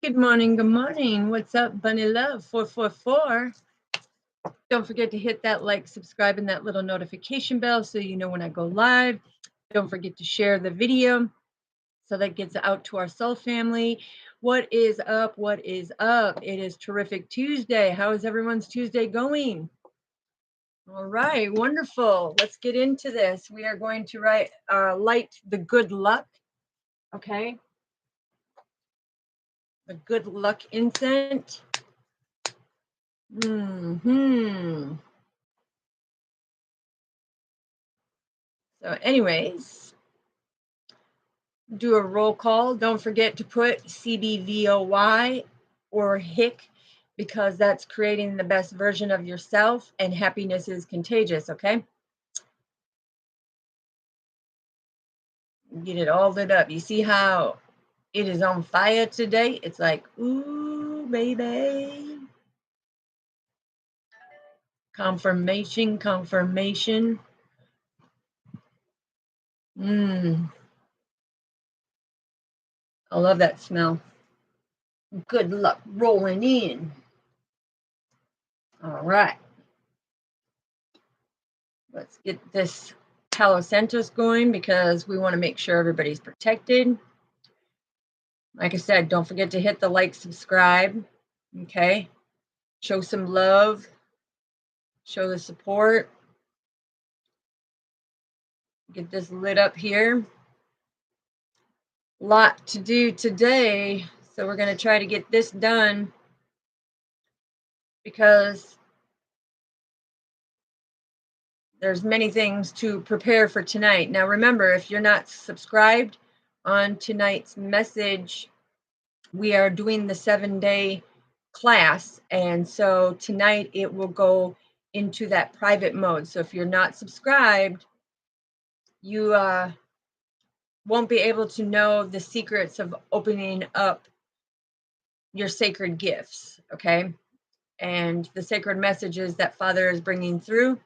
Good morning, good morning. What's up, Bunny Love 444? Don't forget to hit that like, subscribe, and that little notification bell so you know when I go live. Don't forget to share the video so that gets out to our soul family. What is up? What is up? It is Terrific Tuesday. How is everyone's Tuesday going? All right, wonderful. Let's get into this. We are going to light the good luck, okay? The good luck incense. So anyways, do a roll call. Don't forget to put CBVOY or HIC because that's creating the best version of yourself, and happiness is contagious, okay? Get it all lit up. You see how it is on fire today? It's like, ooh, baby. Confirmation, confirmation. I love that smell. Good luck rolling in. All right. Let's get this Palo Santos going because we want to make sure everybody's protected. Like I said, don't forget to hit the like, subscribe, okay? Show some love. Show the support. Get this lit up here. Lot to do today, so we're going to try to get this done because there's many things to prepare for tonight. Now remember, if you're not subscribed on tonight's message, we are doing the 7-day class, and so tonight it will go into that private mode. So if you're not subscribed, you won't be able to know the secrets of opening up your sacred gifts, okay? And the sacred messages that Father is bringing through.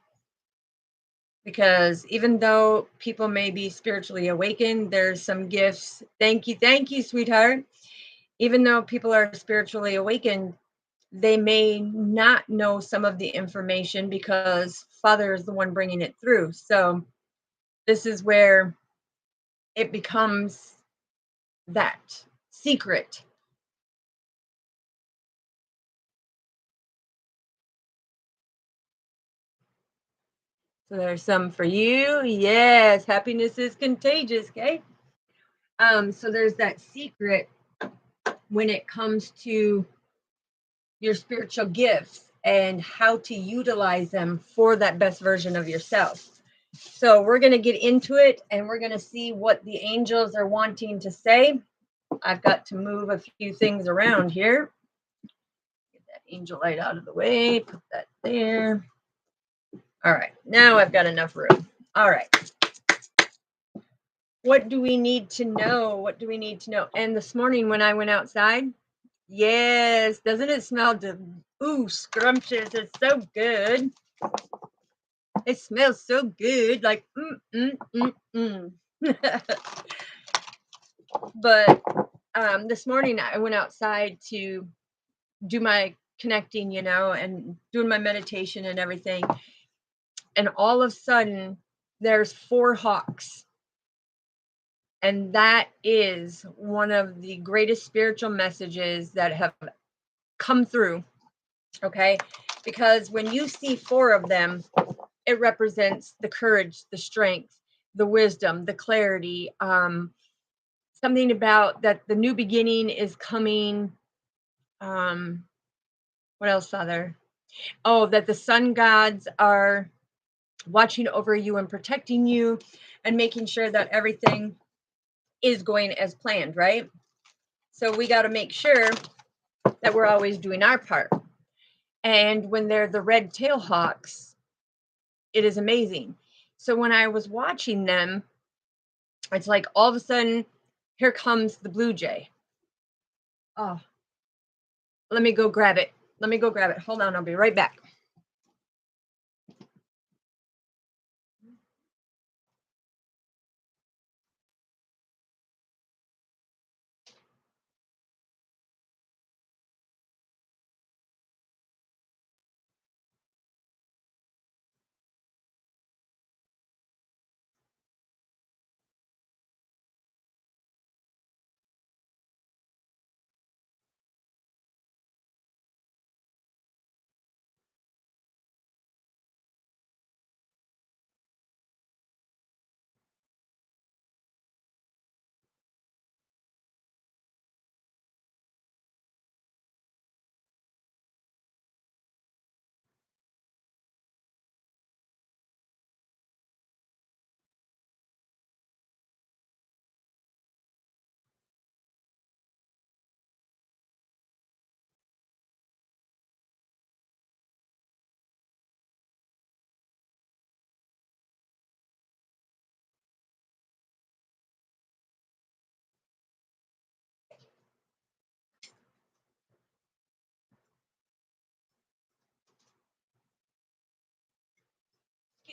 Because even though people may be spiritually awakened, there's some gifts. Thank you, sweetheart. Even though people are spiritually awakened, they may not know some of the information because Father is the one bringing it through. So this is where it becomes that secret. So there's some for you. Yes, happiness is contagious, okay? So there's that secret when it comes to your spiritual gifts and how to utilize them for that best version of yourself. So we're going to get into it and we're going to see what the angels are wanting to say. I've got to move a few things around here. Get that angel light out of the way, put that there. All right, now I've got enough room. All right. What do we need to know? What do we need to know? And this morning when I went outside, yes, doesn't it smell scrumptious? It's so good. It smells so good, like But this morning I went outside to do my connecting, and doing my meditation and everything. And all of a sudden, there's 4 hawks. And that is one of the greatest spiritual messages that have come through, okay? Because when you see 4 of them, it represents the courage, the strength, the wisdom, the clarity, something about that the new beginning is coming. What else, Father? Oh, that the sun gods are watching over you and protecting you and making sure that everything is going as planned, right? So we got to make sure that we're always doing our part. And when they're the red tail hawks, it is amazing. So when I was watching them, it's like all of a sudden, here comes the blue jay. Oh, let me go grab it. Hold on, I'll be right back.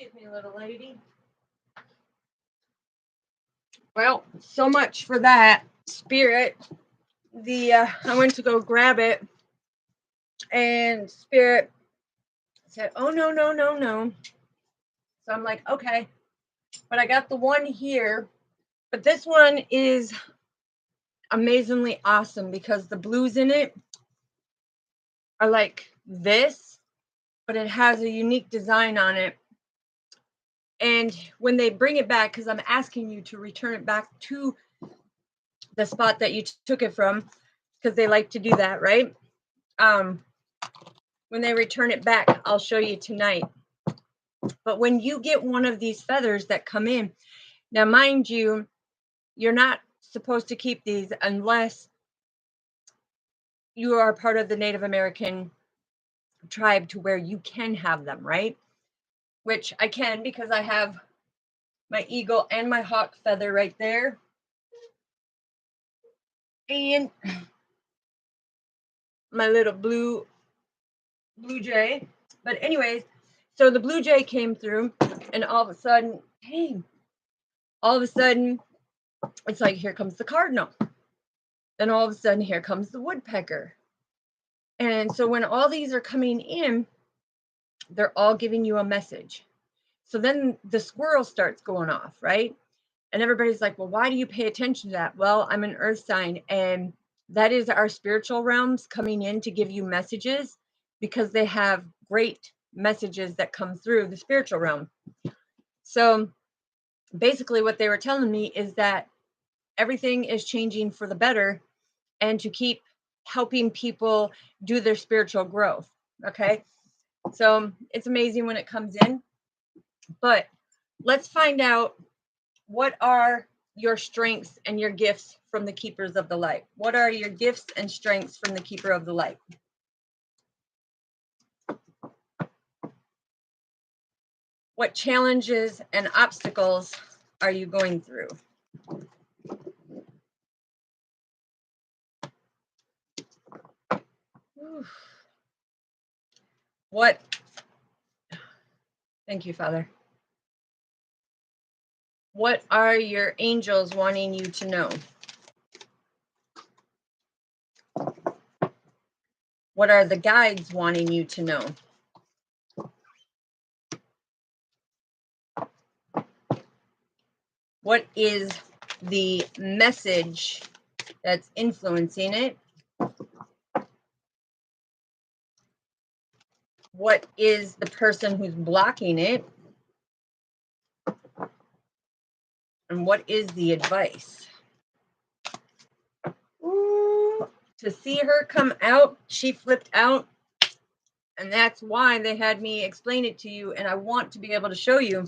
Excuse me, little lady. Well, so much for that spirit. I went to go grab it, and spirit said, "Oh no, no, no, no." So I'm like, "Okay," but I got the one here. But this one is amazingly awesome because the blues in it are like this, but it has a unique design on it. And when they bring it back, because I'm asking you to return it back to the spot that you took it from, because they like to do that, right? When they return it back, I'll show you tonight. But when you get one of these feathers that come in, now mind you, you're not supposed to keep these unless you are part of the Native American tribe to where you can have them, right? Which I can because I have my eagle and my hawk feather right there. And my little blue jay. But anyways, so the blue jay came through, and all of a sudden, it's like, here comes the cardinal. Then all of a sudden, here comes the woodpecker. And so when all these are coming in, they're all giving you a message. So then the squirrel starts going off, right? And everybody's like, well, why do you pay attention to that? Well, I'm an earth sign, and that is our spiritual realms coming in to give you messages, because they have great messages that come through the spiritual realm. So basically what they were telling me is that everything is changing for the better, and to keep helping people do their spiritual growth. Okay. So it's amazing when it comes in. But let's find out, what are your strengths and your gifts from the keepers of the light? What are your gifts and strengths from the keeper of the light? What challenges and obstacles are you going through? What? Thank you, Father. What are your angels wanting you to know? What are the guides wanting you to know? What is the message that's influencing it? What is the person who's blocking it? And what is the advice? Ooh, to see her come out, she flipped out. And that's why they had me explain it to you. And I want to be able to show you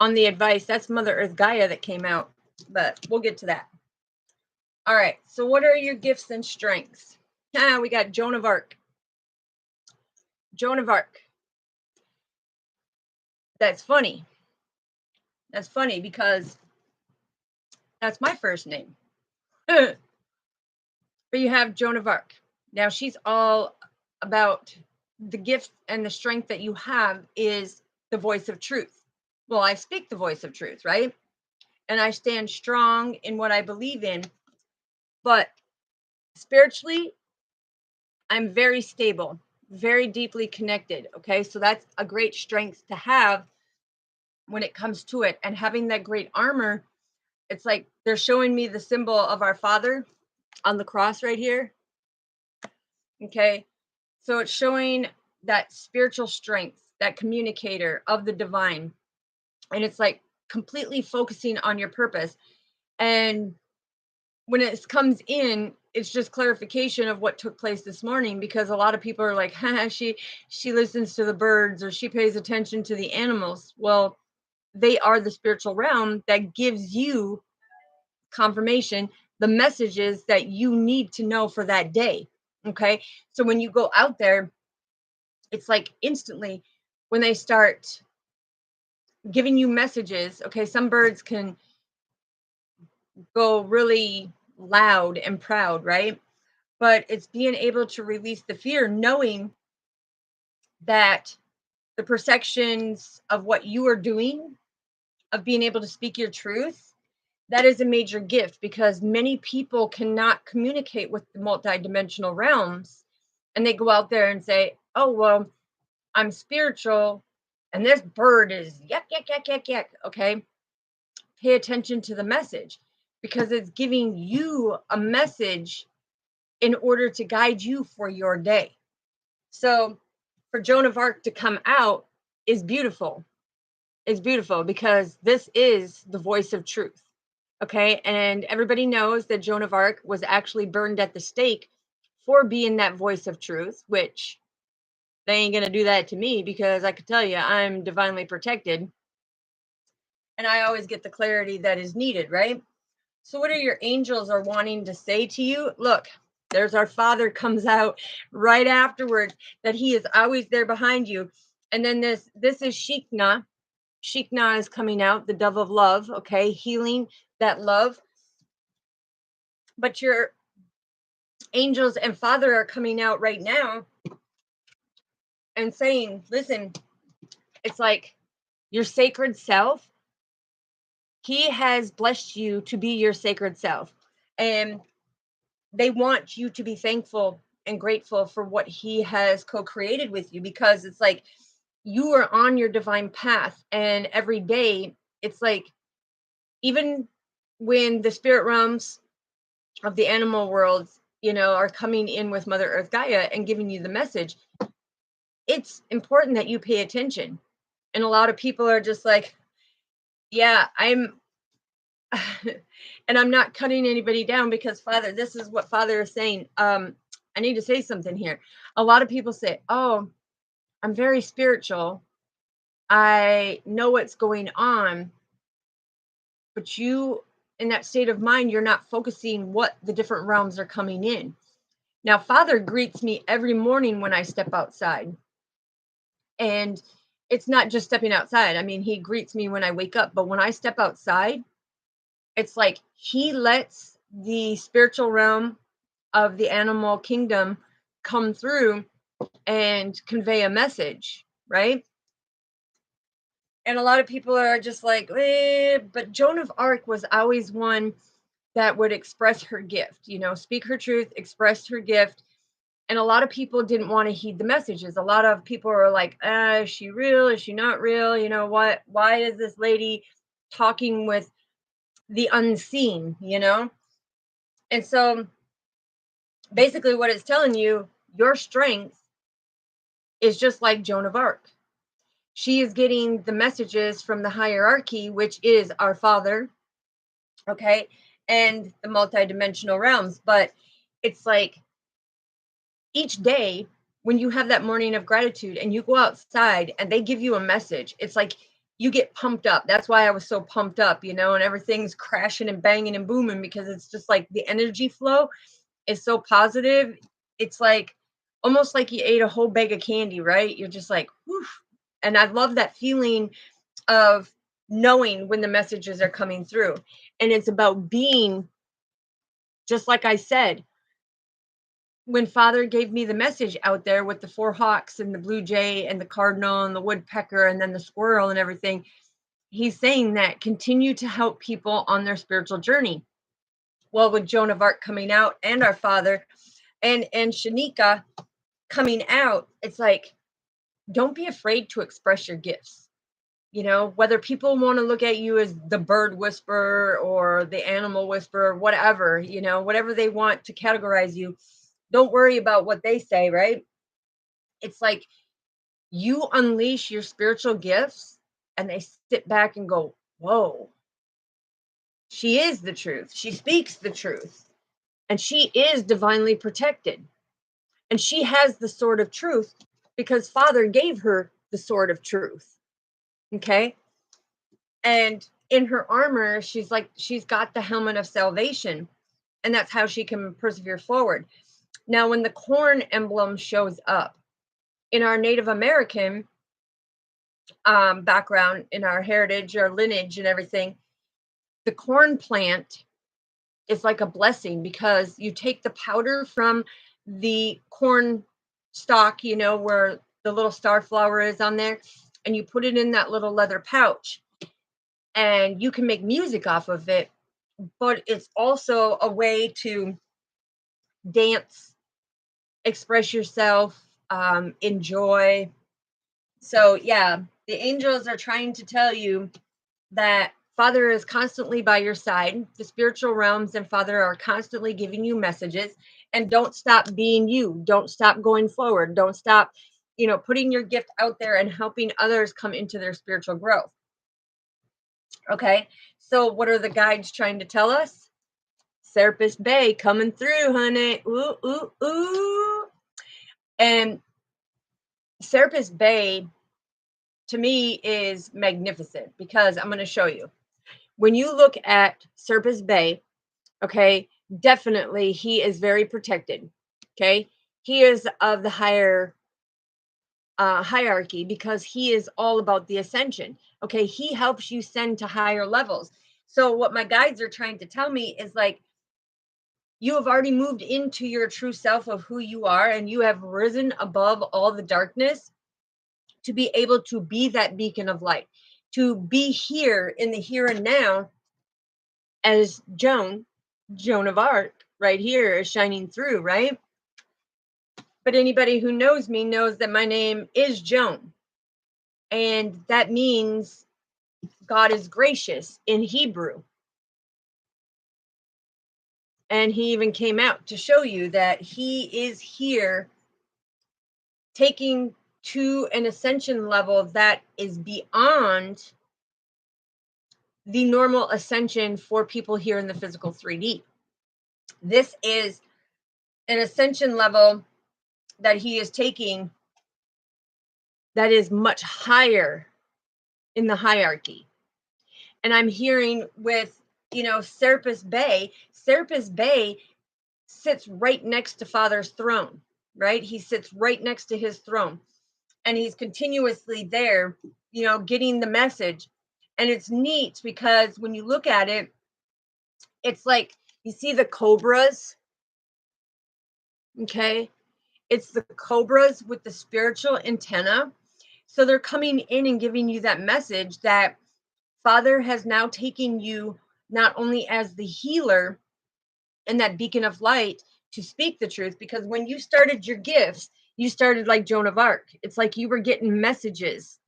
on the advice. That's Mother Earth Gaia that came out, but we'll get to that. All right. So what are your gifts and strengths? We got Joan of Arc. Joan of Arc. That's funny. That's funny because that's my first name. But you have Joan of Arc. Now she's all about the gift and the strength that you have is the voice of truth. Well, I speak the voice of truth, right? And I stand strong in what I believe in. But spiritually, I'm very stable, very deeply connected. Okay. So that's a great strength to have when it comes to it. And having that great armor, it's like they're showing me the symbol of our Father on the cross right here. Okay. So it's showing that spiritual strength, that communicator of the divine. And it's like completely focusing on your purpose. And when it comes in, it's just clarification of what took place this morning, because a lot of people are like, she listens to the birds, or she pays attention to the animals. Well, they are the spiritual realm that gives you confirmation, the messages that you need to know for that day. Okay. So when you go out there, it's like instantly when they start giving you messages. Okay. Some birds can go really loud and proud, right? But it's being able to release the fear, knowing that the perceptions of what you are doing, of being able to speak your truth, that is a major gift because many people cannot communicate with the multidimensional realms. And they go out there and say, oh, well, I'm spiritual and this bird is yuck, yuck, yuck, yuck, yuck. Okay. Pay attention to the message because it's giving you a message in order to guide you for your day. So for Joan of Arc to come out is beautiful. It's beautiful because this is the voice of truth. Okay. And everybody knows that Joan of Arc was actually burned at the stake for being that voice of truth, which they ain't going to do that to me because I could tell you I'm divinely protected and I always get the clarity that is needed, right? So, what are your angels are wanting to say to you? Look, there's our Father comes out right afterwards that he is always there behind you. And then this is Shikna. Shikna is coming out, the dove of love, okay, healing that love. But your angels and Father are coming out right now and saying, listen, it's like your sacred self. He has blessed you to be your sacred self. And they want you to be thankful and grateful for what he has co-created with you because it's like you are on your divine path and every day it's like even when the spirit realms of the animal world are coming in with Mother Earth Gaia and giving you the message, it's important that you pay attention. And a lot of people are just like, yeah, I'm and I'm not cutting anybody down because Father, this is what Father is saying. I need to say something here. A lot of people say, oh, I'm very spiritual. I know what's going on, but you, in that state of mind, you're not focusing what the different realms are coming in. Now, Father greets me every morning when I step outside. And it's not just stepping outside. I mean, he greets me when I wake up, but when I step outside, it's like he lets the spiritual realm of the animal kingdom come through and convey a message, right? And a lot of people are just like, but Joan of Arc was always one that would express her gift, speak her truth, express her gift. And a lot of people didn't want to heed the messages. A lot of people are like, is she real? Is she not real? You know what? Why is this lady talking with the unseen, And so basically what it's telling you, your strength is just like Joan of Arc. She is getting the messages from the hierarchy, which is our Father, okay, and the multidimensional realms. But it's like each day when you have that morning of gratitude and you go outside and they give you a message, it's like you get pumped up. That's why I was so pumped up, and everything's crashing and banging and booming because it's just like the energy flow is so positive. It's like almost like you ate a whole bag of candy, right? You're just like, whew. And I love that feeling of knowing when the messages are coming through. And it's about being, just like I said, when Father gave me the message out there with the four hawks and the blue jay and the cardinal and the woodpecker and then the squirrel and everything, he's saying that continue to help people on their spiritual journey. Well, with Joan of Arc coming out and our Father and Shanika coming out, it's like, don't be afraid to express your gifts. Whether people want to look at you as the bird whisperer or the animal whisperer, whatever, whatever they want to categorize you, don't worry about what they say, right? It's like you unleash your spiritual gifts and they sit back and go, whoa, she is the truth. She speaks the truth. And she is divinely protected. And she has the sword of truth because Father gave her the sword of truth. Okay. And in her armor, she's got the helmet of salvation. And that's how she can persevere forward. Now, when the corn emblem shows up in our Native American background, in our heritage, our lineage, and everything, the corn plant is like a blessing because you take the powder from the corn stalk, where the little star flower is on there, and you put it in that little leather pouch, and you can make music off of it, but it's also a way to dance, express yourself, enjoy. So, yeah, the angels are trying to tell you that Father is constantly by your side. The spiritual realms and Father are constantly giving you messages. And don't stop being you. Don't stop going forward. Don't stop, putting your gift out there and helping others come into their spiritual growth. Okay. So, what are the guides trying to tell us? Serapis Bay coming through, honey. Ooh, ooh, ooh. And Serapis Bay, to me, is magnificent because I'm going to show you. When you look at Serapis Bay, okay, definitely he is very protected. Okay. He is of the higher hierarchy because he is all about the ascension. Okay. He helps you send to higher levels. So, what my guides are trying to tell me is like, you have already moved into your true self of who you are, and you have risen above all the darkness to be able to be that beacon of light, to be here in the here and now as Joan of Arc right here is shining through, right? But anybody who knows me knows that my name is Joan. And that means God is gracious in Hebrew. And he even came out to show you that he is here taking to an ascension level that is beyond the normal ascension for people here in the physical 3D. This is an ascension level that he is taking that is much higher in the hierarchy. And I'm hearing with, Serapis Bay sits right next to Father's throne, right? He sits right next to his throne, and he's continuously there, getting the message. And it's neat because when you look at it, it's like, you see the cobras, okay? It's the cobras with the spiritual antenna. So they're coming in and giving you that message that Father has now taken you not only as the healer and that beacon of light to speak the truth, because when you started your gifts, you started like Joan of Arc. It's like you were getting messages,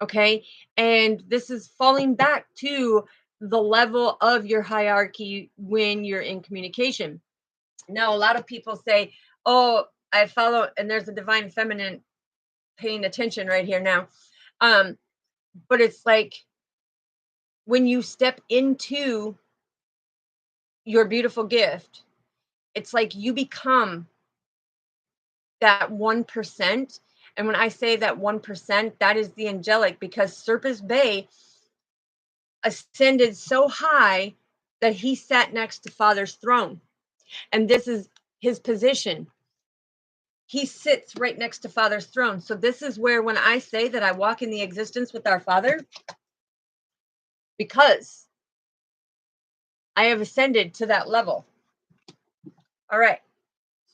okay? And this is falling back to the level of your hierarchy when you're in communication. Now, a lot of people say, oh, I follow, and there's a divine feminine paying attention right here now. But it's like, when you step into your beautiful gift, it's like you become that 1%. And when I say that 1%, that is the angelic, because Serapis Bay ascended so high that he sat next to Father's throne. And this is his position. He sits right next to Father's throne. So this is where, when I say that I walk in the existence with our Father, because I have ascended to that level. All right.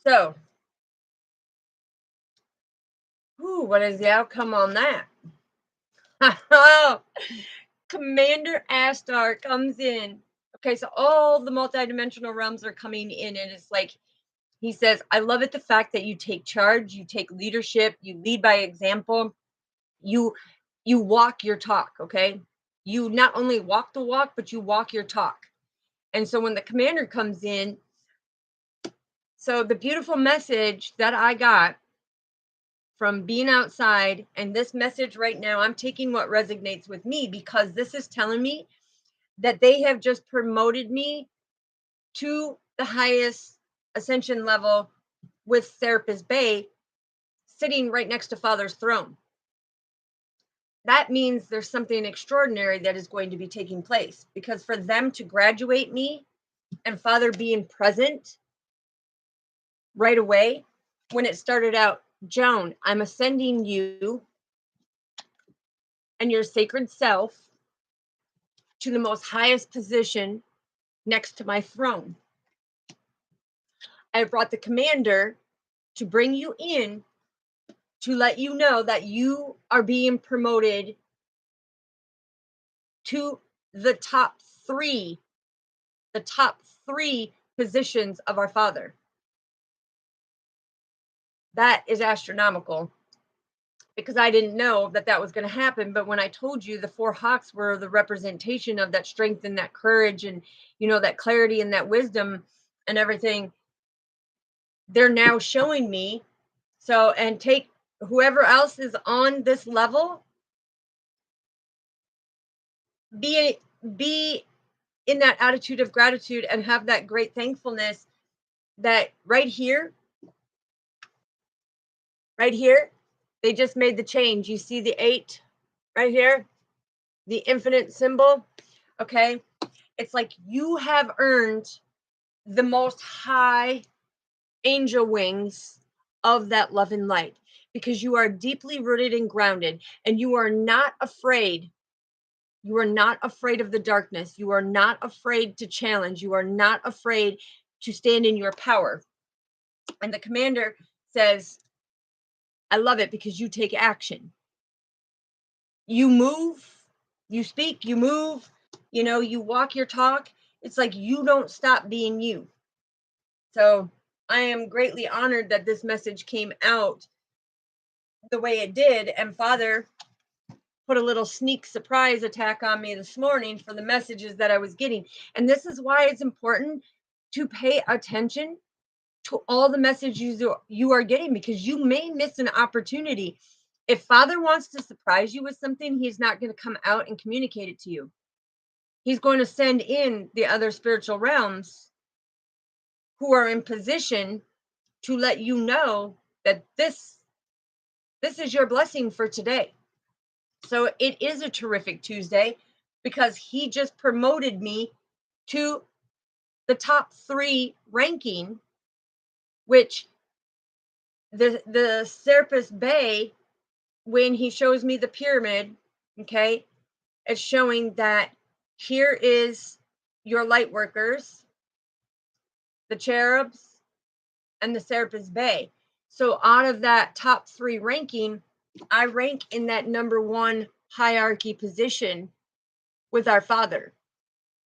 So, what is the outcome on that? Commander Astar comes in. Okay, so all the multidimensional realms are coming in, and it's like, he says, I love it, the fact that you take charge, you take leadership, you lead by example, you walk your talk, okay? You not only walk the walk, but you walk your talk. And so when the commander comes in, so the beautiful message that I got from being outside, and this message right now, I'm taking what resonates with me, because this is telling me that they have just promoted me to the highest ascension level with Serapis Bay sitting right next to Father's throne. That means there's something extraordinary that is going to be taking place, because for them to graduate me and Father being present right away, when it started out, Joan, I'm ascending you and your sacred self to the most highest position next to my throne. I brought the commander to bring you in to let you know that you are being promoted to the top three, the top three positions of our Father. That is astronomical, because I didn't know that that was going to happen. But when I told you the four hawks were the representation of that strength and that courage and, that clarity and that wisdom and everything, they're now showing me. So, and take whoever else is on this level, be in that attitude of gratitude and have that great thankfulness that right here, they just made the change. You see the 8 right here, the infinite symbol. Okay. It's like you have earned the most high angel wings of that love and light, because you are deeply rooted and grounded, and you are not afraid. You are not afraid of the darkness. You are not afraid to challenge. You are not afraid to stand in your power. And the commander says, I love it, because you take action. You move, you speak, you move, you walk your talk. It's like you don't stop being you. So I am greatly honored that this message came out the way it did. And Father put a little sneak surprise attack on me this morning for the messages that I was getting. And this is why it's important to pay attention to all the messages you are getting, because you may miss an opportunity. If Father wants to surprise you with something, he's not going to come out and communicate it to you. He's going to send in the other spiritual realms who are in position to let you know that this is your blessing for today. So it is a terrific Tuesday, because he just promoted me to the top 3 ranking, which the Serapis Bay, when he shows me the pyramid, okay, it's showing that here is your light workers, the cherubs, and the Serapis Bay. So out of that top 3 ranking, I rank in that number 1 hierarchy position with our Father.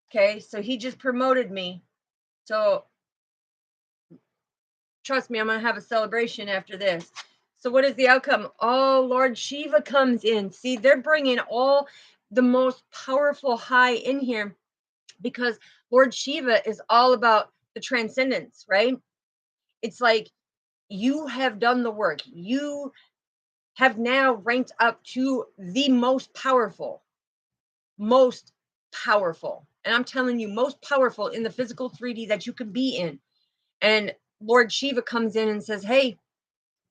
Okay, so he just promoted me. So trust me, I'm going to have a celebration after this. So what is the outcome? Oh, Lord Shiva comes in. See, they're bringing all the most powerful high in here, because Lord Shiva is all about the transcendence, right? It's like you have done the work. You have now ranked up to the most powerful. And I'm telling you, most powerful in the physical 3D that you can be in. And Lord Shiva comes in and says, hey,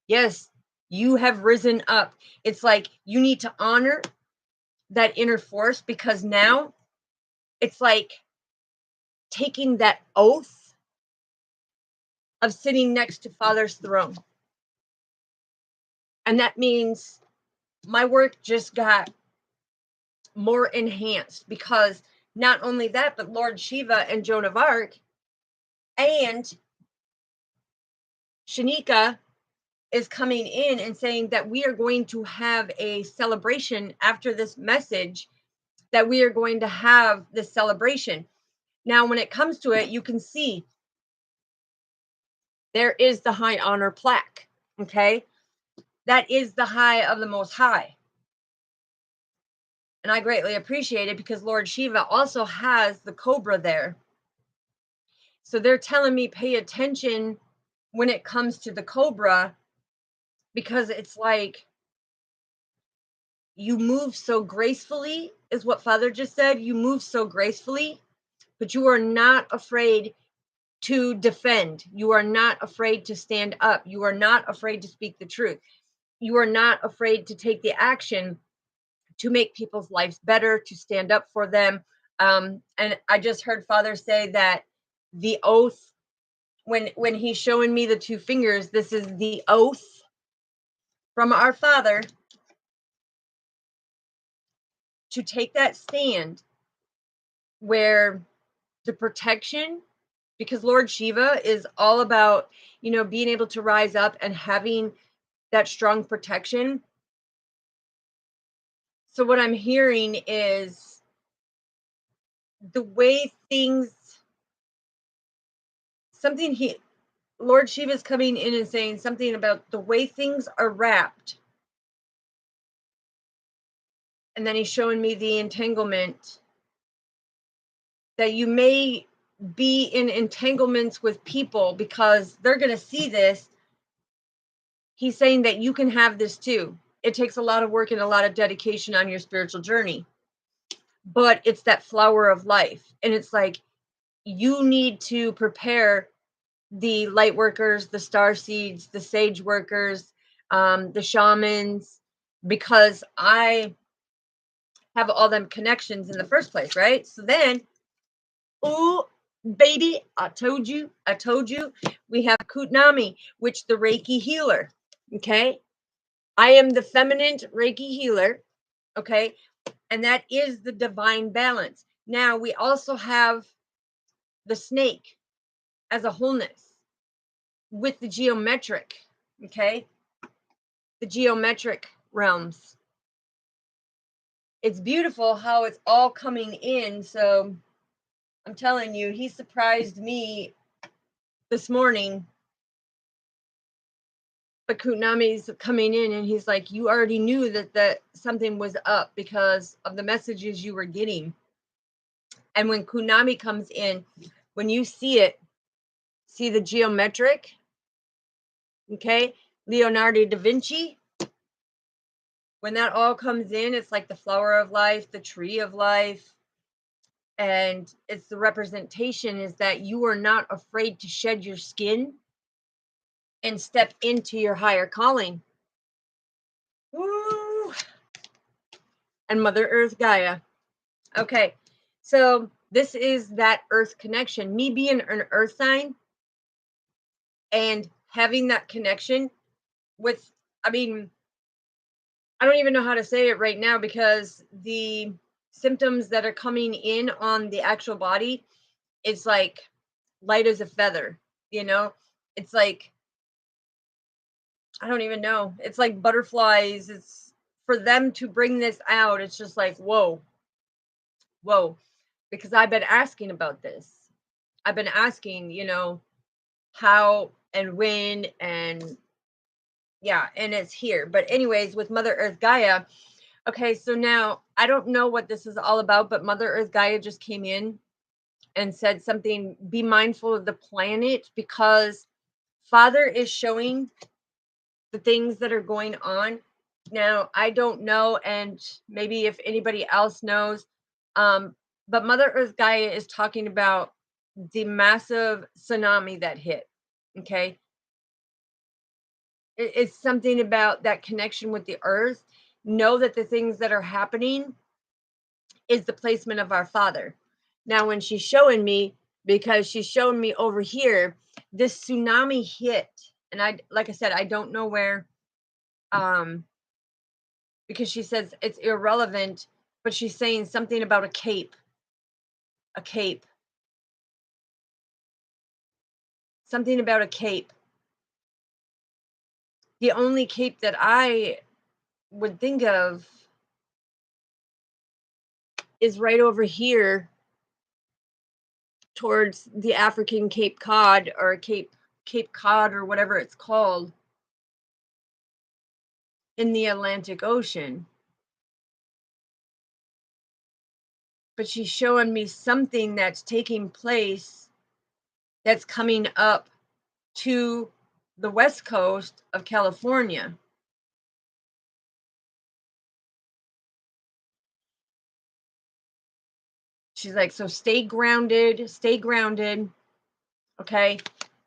yes, you have risen up. It's like you need to honor that inner force, because now it's like taking that oath of sitting next to Father's throne. And that means my work just got more enhanced, because not only that, but Lord Shiva and Joan of Arc and Shanika is coming in and saying that we are going to have a celebration after this message, that we are going to have this celebration. Now, when it comes to it, you can see there is the high honor plaque. Okay. That is the high of the most high. And I greatly appreciate it, because Lord Shiva also has the cobra there. So they're telling me pay attention when it comes to the cobra, because it's like you move so gracefully, is what Father just said. You move so gracefully, but you are not afraid to defend. You are not afraid to stand up. You are not afraid to speak the truth. You are not afraid to take the action to make people's lives better, to stand up for them. And I just heard Father say that the oath, when he's showing me the 2 fingers, this is the oath from our Father to take that stand where the protection, because Lord Shiva is all about, being able to rise up and having that strong protection. So what I'm hearing is the way things, something he, Lord Shiva's coming in and saying something about the way things are wrapped. And then he's showing me the entanglement, that you may be in entanglements with people because they're going to see this. He's saying that you can have this too. It takes a lot of work and a lot of dedication on your spiritual journey, but it's that flower of life. And it's like, you need to prepare the light workers, the star seeds, the sage workers, the shamans, because I have all them connections in the first place, right? So then, oh, baby, I told you, we have Kutnami, which the Reiki healer, okay? I am the feminine Reiki healer, okay? And that is the divine balance. Now, we also have the snake as a wholeness with the geometric, okay? The geometric realms. It's beautiful how it's all coming in. So I'm telling you, he surprised me this morning. But Kunami's coming in and he's like, you already knew that something was up because of the messages you were getting. And when Kunami comes in, when you see it, see the geometric, okay? Leonardo da Vinci, when that all comes in, it's like the flower of life, the tree of life. And it's the representation is that you are not afraid to shed your skin and step into your higher calling. Woo! And Mother Earth Gaia. Okay, so this is that earth connection. Me being an earth sign and having that connection with, I mean, I don't even know how to say it right now because the symptoms that are coming in on the actual body, it's like light as a feather, you know? It's like, I don't even know. It's like butterflies. It's for them to bring this out. It's just like, whoa, whoa, because I've been asking about this. I've been asking, how and when, and yeah, and it's here. But anyways, with Mother Earth Gaia, okay, so now I don't know what this is all about, but Mother Earth Gaia just came in and said something, be mindful of the planet, because Father is showing the things that are going on. Now, I don't know, and maybe if anybody else knows, but Mother Earth Gaia is talking about the massive tsunami that hit. Okay. It's something about that connection with the earth. Know that the things that are happening is the placement of our Father. Now, when she's showing me, because she's showing me over here, this tsunami hit, and like I said, I don't know where, because she says it's irrelevant, but she's saying something about a cape, something about a cape. The only cape that I would think of is right over here towards the African Cape Cod, or Cape Cod, or whatever it's called, in the Atlantic Ocean. But she's showing me something that's taking place that's coming up to the west coast of California. She's like, so stay grounded, okay?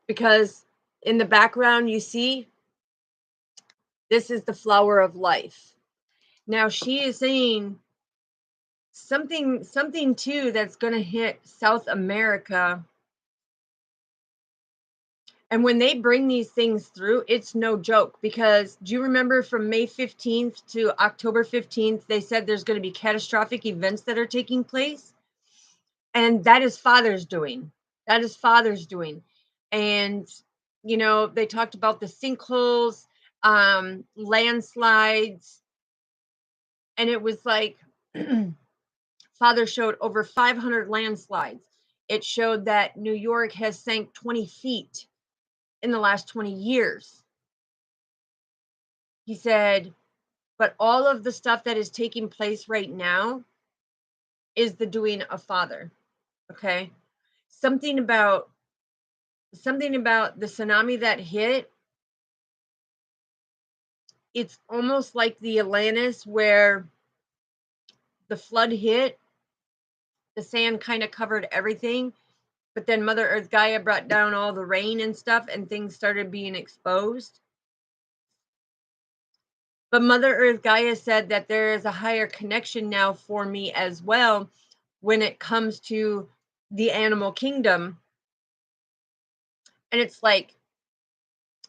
Because in the background, you see, this is the flower of life. Now she is saying something too that's going to hit South America. And when they bring these things through, it's no joke, because do you remember from May 15th to October 15th, they said there's going to be catastrophic events that are taking place? And that is Father's doing. That is Father's doing. And, they talked about the sinkholes landslides, and it was like Father showed over 500 landslides. It showed that New York has sank 20 feet in the last 20 years. He said, but all of the stuff that is taking place right now is the doing of Father. Okay. Something about the tsunami that hit, it's almost like the Atlantis where the flood hit, the sand kind of covered everything, but then Mother Earth Gaia brought down all the rain and stuff and things started being exposed. But Mother Earth Gaia said that there is a higher connection now for me as well when it comes to the animal kingdom. And it's like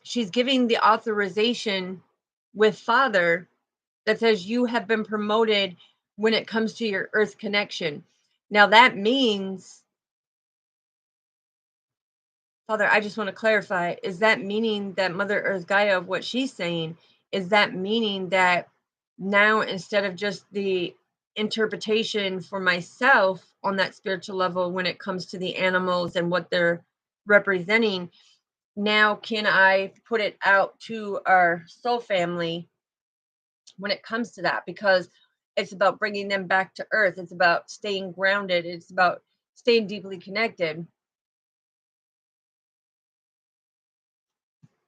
she's giving the authorization with Father that says you have been promoted when it comes to your earth connection. Now that means, Father, I just want to clarify, is that meaning that Mother Earth Gaia, what she's saying, is that meaning that now instead of just the interpretation for myself on that spiritual level when it comes to the animals and what they're representing, now can I put it out to our soul family when it comes to that? Because it's about bringing them back to earth. It's about staying grounded. It's about staying deeply connected.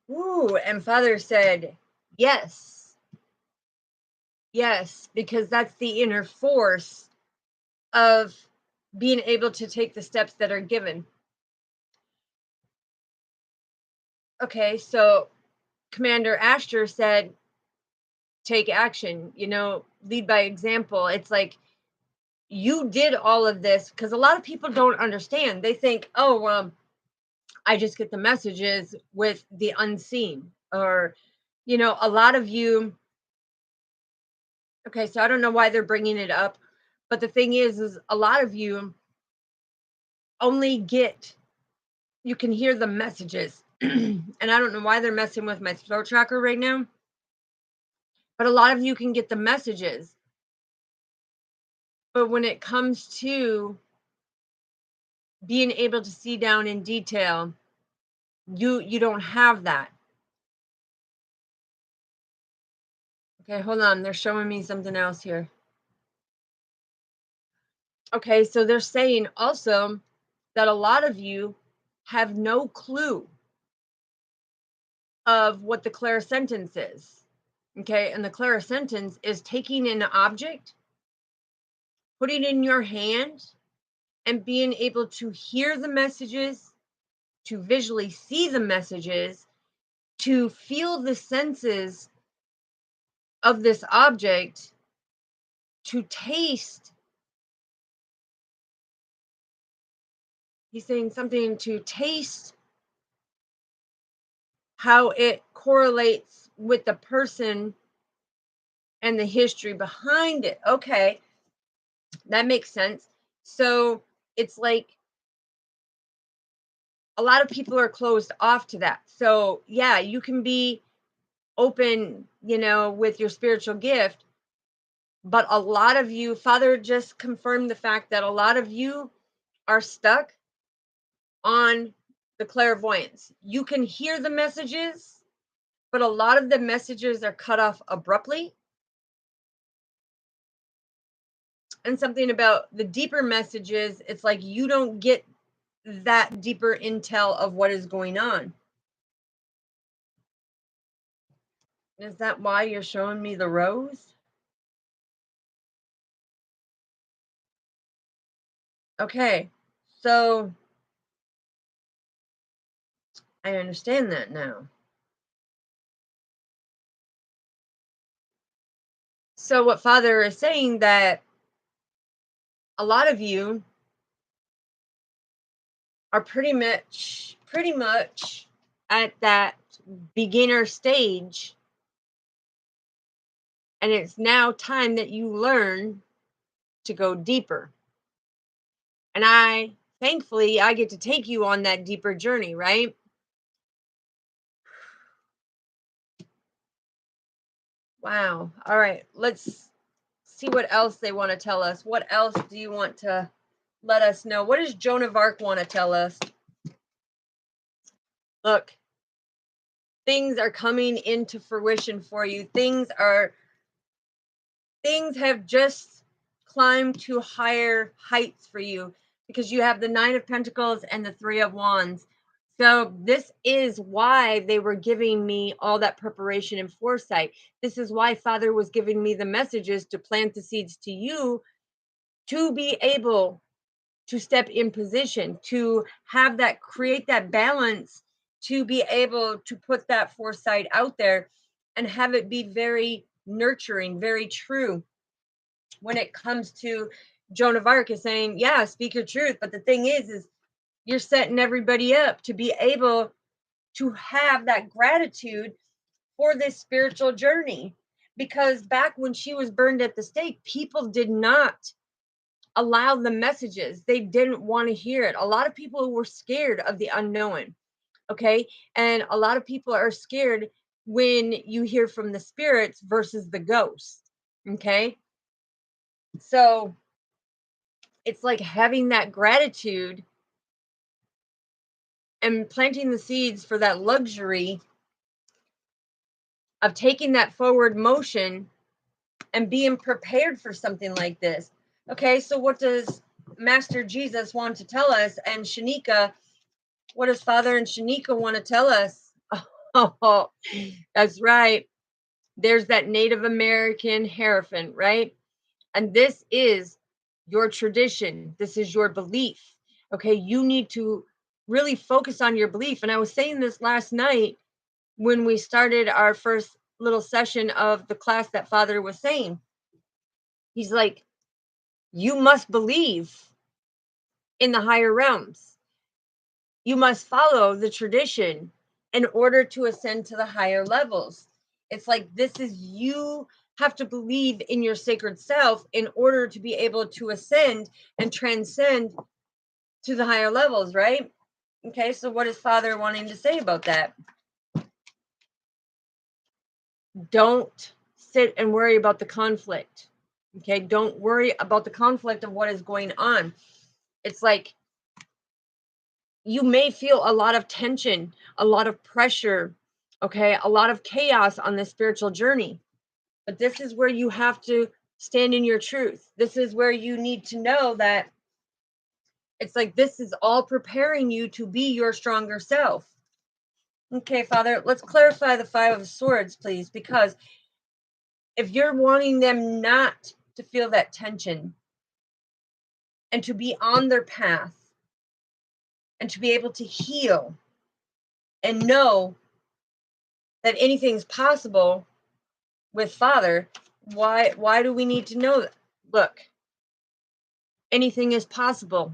Ooh, and Father said, yes, yes, because that's the inner force of being able to take the steps that are given. Okay, so Commander Asher said, take action, lead by example. It's like you did all of this because a lot of people don't understand. They think, oh, I just get the messages with the unseen, or, a lot of you. Okay, so I don't know why they're bringing it up, but the thing is a lot of you only you can hear the messages. And I don't know why they're messing with my throat chakra right now, but a lot of you can get the messages. But when it comes to being able to see down in detail, you don't have that. Okay, hold on. They're showing me something else here. Okay, so they're saying also that a lot of you have no clue of what the clairsentience is. Okay, and the clairsentience is taking an object, putting it in your hand, and being able to hear the messages, to visually see the messages, to feel the senses of this object, to taste. He's saying something to taste how it correlates with the person and the history behind it. Okay, that makes sense. So it's like a lot of people are closed off to that. So, yeah, you can be open, with your spiritual gift, but a lot of you, Father just confirmed the fact that a lot of you are stuck on the clairvoyance. You can hear the messages, but a lot of the messages are cut off abruptly. And something about the deeper messages, it's like you don't get that deeper intel of what is going on. Is that why you're showing me the rose? Okay, so I understand that now. So what Father is saying, that a lot of you are pretty much at that beginner stage, and it's now time that you learn to go deeper. And thankfully I get to take you on that deeper journey, right? Wow. All right. Let's see what else they want to tell us. What else do you want to let us know? What does Joan of Arc want to tell us? Look, things are coming into fruition for you. Things have just climbed to higher heights for you because you have the Nine of Pentacles and the Three of Wands. So this is why they were giving me all that preparation and foresight. This is why Father was giving me the messages to plant the seeds to you, to be able to step in position, to have that, create that balance, to be able to put that foresight out there and have it be very nurturing, very true. When it comes to Joan of Arc is saying, yeah, speak your truth. But the thing is you're setting everybody up to be able to have that gratitude for this spiritual journey. Because back when she was burned at the stake, people did not allow the messages. They didn't want to hear it. A lot of people were scared of the unknown. Okay. And a lot of people are scared when you hear from the spirits versus the ghosts. Okay. So it's like having that gratitude and planting the seeds for that luxury of taking that forward motion and being prepared for something like this. Okay, so what does Master Jesus want to tell us? And Shanika, what does Father and Shanika want to tell us? Oh, that's right. There's that Native American Hierophant, right? And this is your tradition. This is your belief. Okay, you need to really focus on your belief. And I was saying this last night when we started our first little session of the class that Father was saying. He's like, you must believe in the higher realms. You must follow the tradition in order to ascend to the higher levels. It's like this is, you have to believe in your sacred self in order to be able to ascend and transcend to the higher levels, right? Okay, so what is Father wanting to say about that? Don't sit and worry about the conflict. Okay, don't worry about the conflict of what is going on. It's like you may feel a lot of tension, a lot of pressure, okay, a lot of chaos on this spiritual journey. But this is where you have to stand in your truth. This is where you need to know that it's like this is all preparing you to be your stronger self. Okay, Father, let's clarify the Five of Swords, please, because if you're wanting them not to feel that tension and to be on their path and to be able to heal and know that anything's possible with Father, why do we need to know that? Look, anything is possible.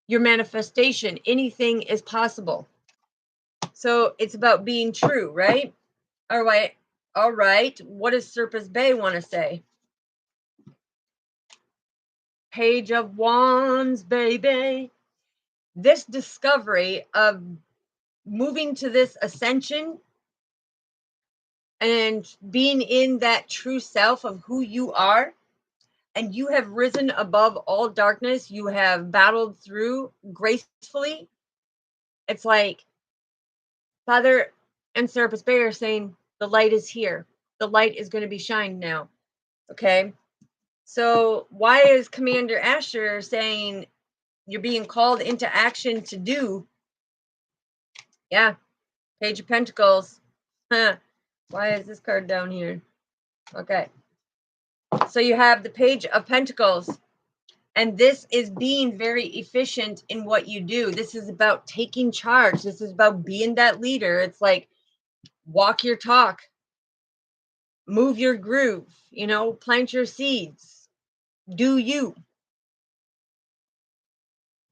Your manifestation, anything is possible. So it's about being true, right? All right. All right. What does Serpus Bay want to say? Page of Wands, baby. This discovery of moving to this ascension and being in that true self of who you are, and you have risen above all darkness, you have battled through gracefully. It's like Father and Serapis Bay are saying the light is here. The light is going to be shined now. Okay. So why is Commander Asher saying you're being called into action to do? Yeah. Page of Pentacles. Huh. Why is this card down here? Okay. So you have the Page of Pentacles. And this is being very efficient in what you do. This is about taking charge. This is about being that leader. It's like walk your talk, move your groove, plant your seeds, do you.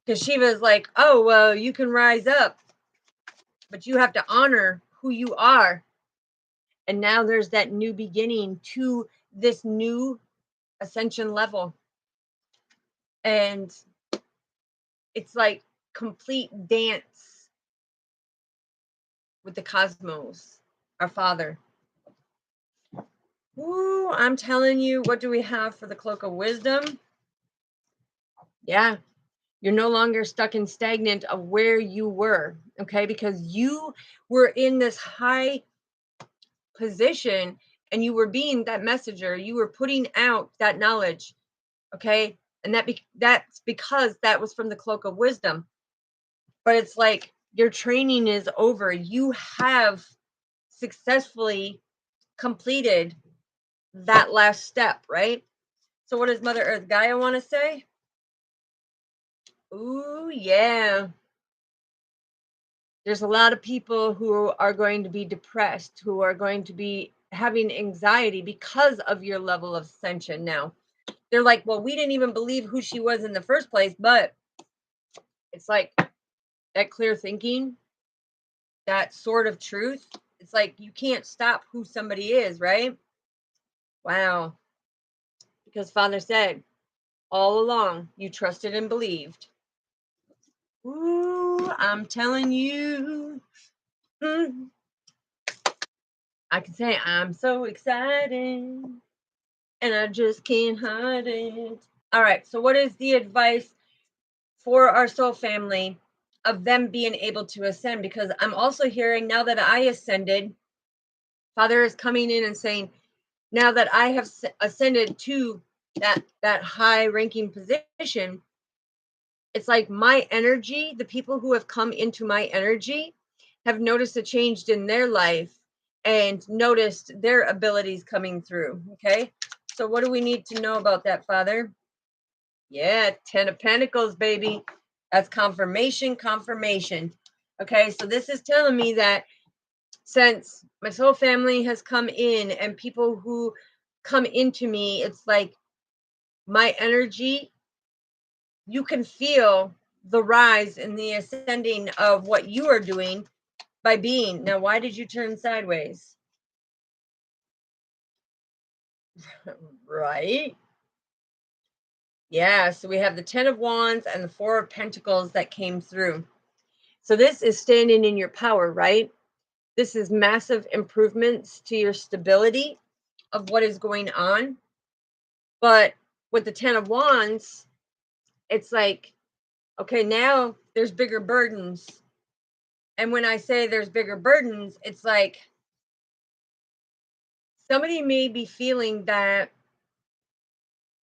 Because Shiva's like, oh, well, you can rise up, but you have to honor who you are. And now there's that new beginning to this new ascension level. And it's like complete dance with the cosmos, our Father. Ooh, I'm telling you, what do we have for the cloak of wisdom? Yeah, you're no longer stuck and stagnant of where you were, okay? Because you were in this high position and you were being that messenger, you were putting out that knowledge, okay? And that's because that was from the cloak of wisdom. But it's like your training is over. You have successfully completed that last step, right? So what does Mother Earth Gaia want to say? Ooh, yeah. There's a lot of people who are going to be depressed, who are going to be having anxiety because of your level of ascension now. They're like, well, we didn't even believe who she was in the first place, but it's like that clear thinking, that sort of truth. It's like you can't stop who somebody is, right? Wow. Because Father said, all along, you trusted and believed. Ooh, I'm telling you. Mm. I can say I'm so excited and I just can't hide it. All right. So, what is the advice for our soul family of them being able to ascend? Because I'm also hearing now that I ascended, Father is coming in and saying, now that I have ascended to that high ranking position, it's like my energy, the people who have come into my energy have noticed a change in their life and noticed their abilities coming through. Okay. So, what do we need to know about that, Father? Yeah, 10 of Pentacles, baby. That's confirmation, confirmation. Okay. So, this is telling me that since my soul family has come in and people who come into me, it's like my energy, you can feel the rise and the ascending of what you are doing by being. Now, why did you turn sideways? Right? Yeah, so we have the 10 of Wands and the 4 of Pentacles that came through. So this is standing in your power, right? This is massive improvements to your stability of what is going on. But with the 10 of Wands, it's like, okay, now there's bigger burdens. And when I say there's bigger burdens, it's like somebody may be feeling that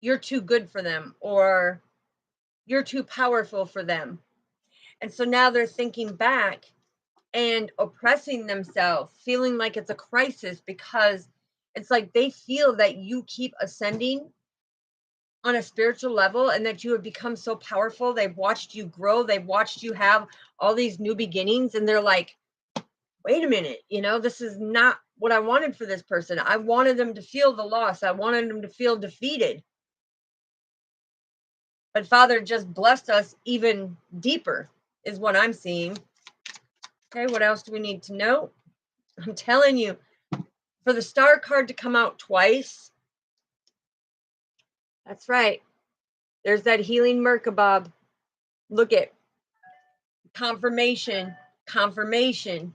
you're too good for them or you're too powerful for them. And so now they're thinking back and oppressing themselves, feeling like it's a crisis because it's like they feel that you keep ascending on a spiritual level and that you have become so powerful. They've watched you grow, they've watched you have all these new beginnings, and they're like, wait a minute, this is not what I wanted for this person. I wanted them to feel the loss, I wanted them to feel defeated. But Father just blessed us even deeper, is what I'm seeing. Okay, what else do we need to know? I'm telling you, for the star card to come out twice, that's right. There's that healing Merkabah. Look at confirmation, confirmation.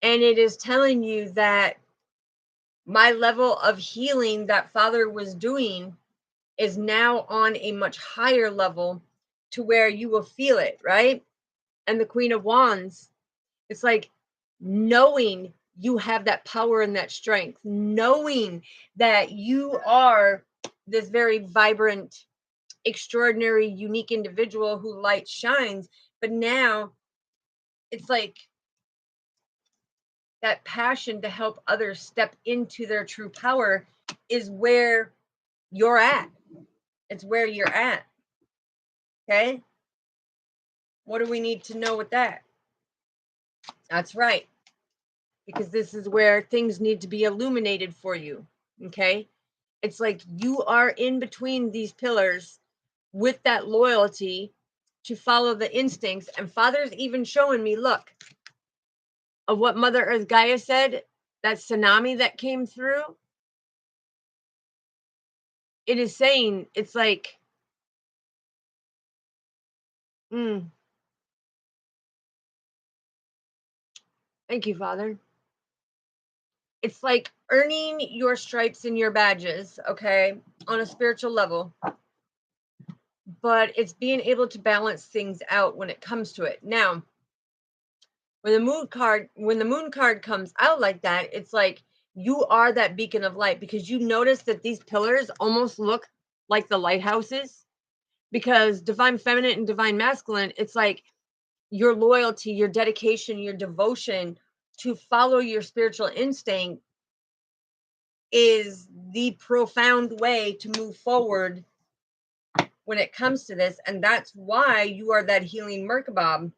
And it is telling you that my level of healing that Father was doing is now on a much higher level to where you will feel it, right? And the Queen of Wands, it's like knowing you have that power and that strength, knowing that you are this very vibrant, extraordinary, unique individual who light shines. But now it's like that passion to help others step into their true power is where you're at. It's where you're at. Okay. What do we need to know with that? That's right. Because this is where things need to be illuminated for you. Okay. It's like you are in between these pillars with that loyalty to follow the instincts. And Father's even showing me, look, of what Mother Earth Gaia said, that tsunami that came through, it is saying, it's like, mm, thank you, Father. It's like earning your stripes and your badges, okay, on a spiritual level. But it's being able to balance things out when it comes to it. Now, when the moon card comes out like that, it's like you are that beacon of light, because you notice that these pillars almost look like the lighthouses, because divine feminine and divine masculine, it's like your loyalty, your dedication, your devotion to follow your spiritual instinct is the profound way to move forward when it comes to this. And that's why you are that healing Merkabah,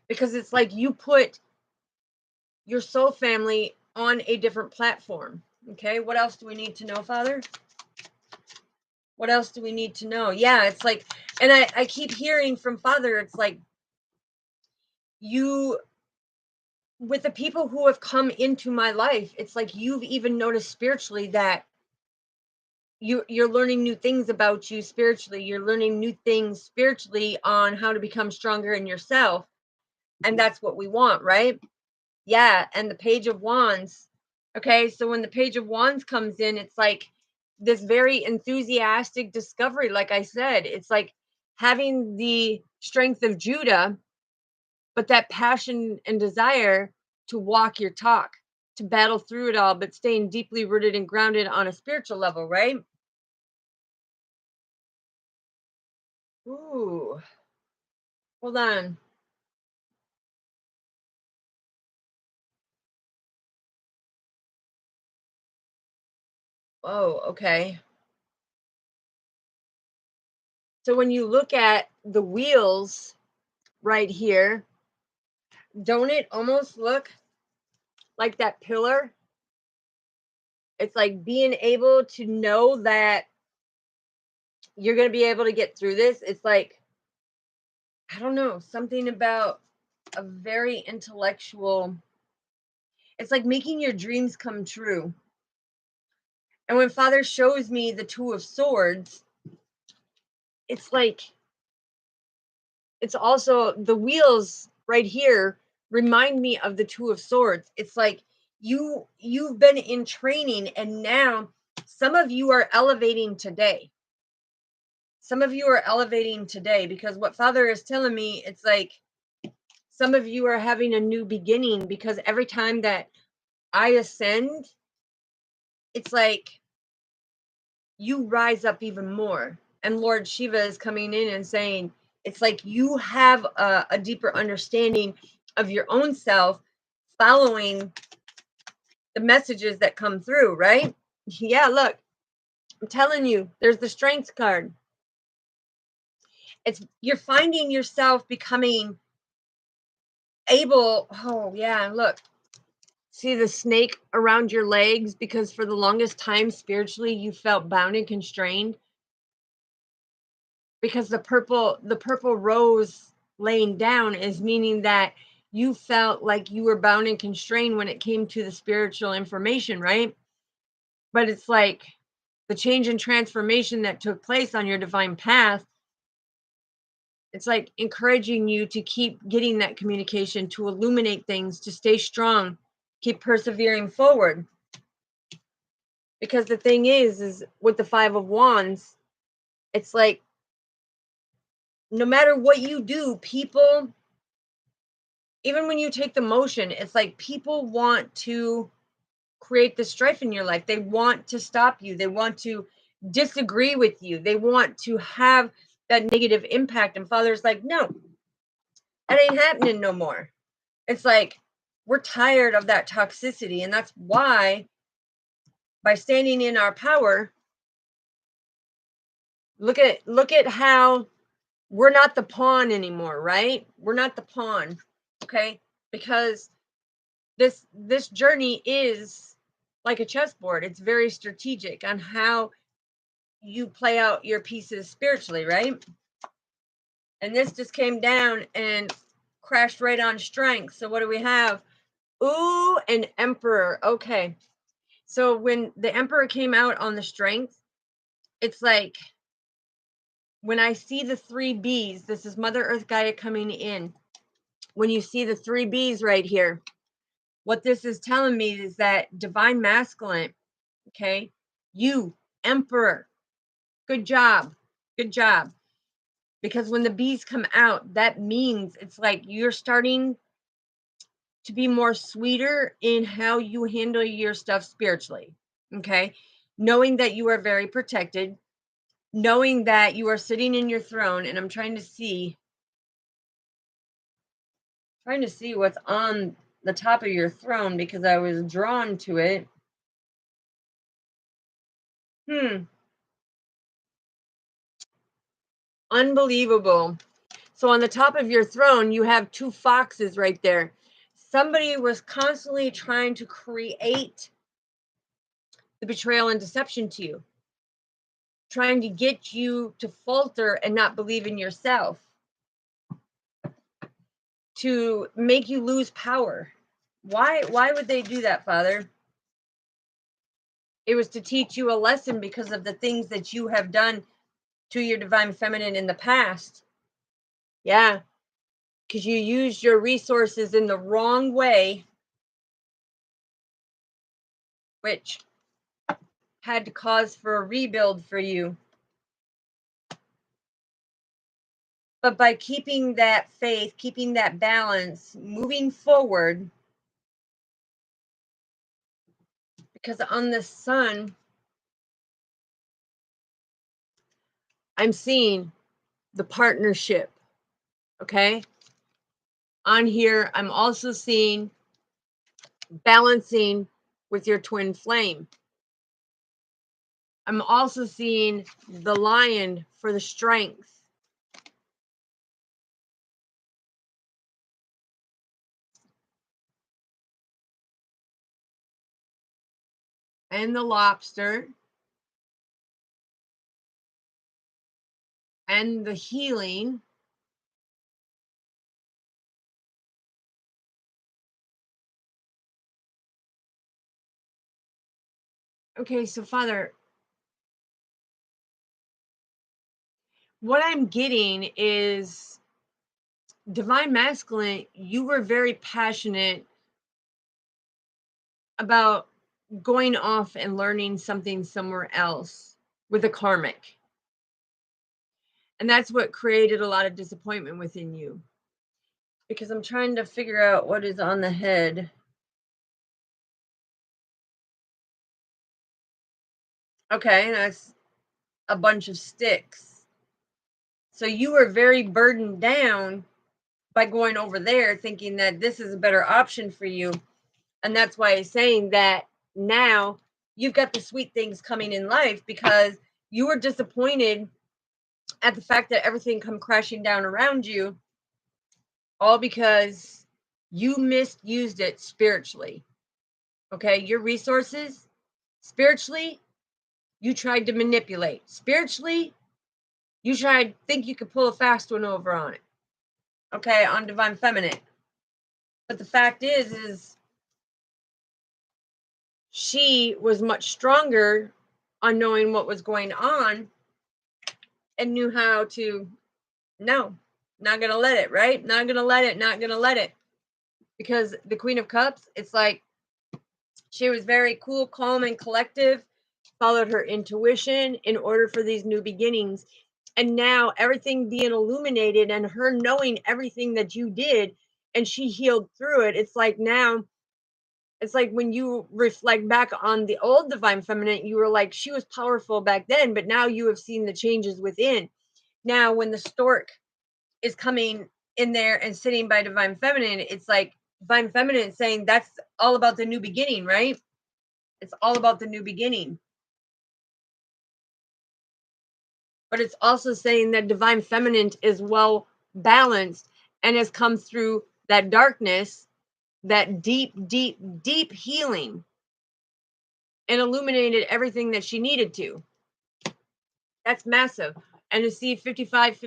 because it's like you put your soul family on a different platform. Okay, what else do we need to know, Father? What else do we need to know? Yeah, it's like, and I keep hearing from Father, it's like you, with the people who have come into my life, it's like you've even noticed spiritually that you're learning new things about you spiritually. You're learning new things spiritually on how to become stronger in yourself. And that's what we want, right? Yeah, and the Page of Wands. Okay, so when the Page of Wands comes in, it's like this very enthusiastic discovery. Like I said, it's like having the strength of Judah, but that passion and desire to walk your talk, to battle through it all, but staying deeply rooted and grounded on a spiritual level, right? Ooh, hold on. Oh, okay. So when you look at the wheels right here, don't it almost look like that pillar? It's like being able to know that you're going to be able to get through this. It's like, I don't know, something about a very intellectual, it's like making your dreams come true. And when Father shows me the Two of Swords, it's like, it's also the wheels right here remind me of the Two of Swords. It's like you've been in training, and now some of you are elevating today. Some of you are elevating today, because what Father is telling me, it's like some of you are having a new beginning, because every time that I ascend, it's like you rise up even more. And Lord Shiva is coming in and saying, it's like you have a deeper understanding of your own self, following the messages that come through, right? Yeah, look, I'm telling you, there's the strength card. It's you're finding yourself becoming able. Oh, yeah, look. See the snake around your legs, because for the longest time spiritually you felt bound and constrained, because the purple rose laying down is meaning that you felt like you were bound and constrained when it came to the spiritual information, right? But it's like the change and transformation that took place on your divine path, it's like encouraging you to keep getting that communication, to illuminate things, to stay strong, keep persevering forward. Because the thing is with the Five of Wands, it's like no matter what you do, people, even when you take the motion, it's like people want to create the strife in your life. They want to stop you. They want to disagree with you. They want to have that negative impact. And Father's like, no, that ain't happening no more. It's like we're tired of that toxicity. And that's why, by standing in our power, look at how we're not the pawn anymore, right? We're not the pawn. Okay? Because this journey is like a chessboard. It's very strategic on how you play out your pieces spiritually, right? And this just came down and crashed right on strength. So what do we have? Ooh, an emperor. Okay. So when the emperor came out on the strength, it's like when I see the three B's, this is Mother Earth Gaia coming in. When you see the three B's right here, What this is telling me is that divine masculine, okay, you, emperor, good job, good job. Because when the bees come out, that means it's like you're starting to be more sweeter in how you handle your stuff spiritually, okay? Knowing that you are very protected, knowing that you are sitting in your throne, and I'm trying to see what's on the top of your throne because I was drawn to it. Unbelievable. So on the top of your throne, you have two foxes right there. Somebody was constantly trying to create the betrayal and deception to you, trying to get you to falter and not believe in yourself, to make you lose power. Why would they do that, Father? It was to teach you a lesson because of the things that you have done to your divine feminine in the past. Yeah, because you used your resources in the wrong way, which had to cause for a rebuild for you. But by keeping that faith, keeping that balance, moving forward, because on the sun, I'm seeing the partnership. Okay. On here, I'm also seeing balancing with your twin flame. I'm also seeing the lion for the strength. And the lobster. And the healing. Okay, so Father, what I'm getting is divine masculine, you were very passionate about going off and learning something somewhere else with a karmic. And that's what created a lot of disappointment within you. Because I'm trying to figure out what is on the head. Okay, that's a bunch of sticks. So you were very burdened down by going over there thinking that this is a better option for you. And that's why I'm saying that now you've got the sweet things coming in life because you were disappointed at the fact that everything come crashing down around you, all because you misused it spiritually. Okay, your resources spiritually, you tried to manipulate. Spiritually, you tried to think you could pull a fast one over on it. Okay, on divine feminine. But the fact is she was much stronger on knowing what was going on and knew how to, no, not gonna let it, right? Not gonna let it, not gonna let it. Because the Queen of Cups, it's like she was very cool, calm, and collective, followed her intuition in order for these new beginnings. And now everything being illuminated and her knowing everything that you did and she healed through it. It's like now, it's like when you reflect back on the old divine feminine, you were like, she was powerful back then, but now you have seen the changes within. Now, when the stork is coming in there and sitting by divine feminine, it's like divine feminine saying that's all about the new beginning, right? It's all about the new beginning. But it's also saying that divine feminine is well balanced and has come through that darkness, that deep, deep, deep healing, and illuminated everything that she needed to. That's massive. And to see 55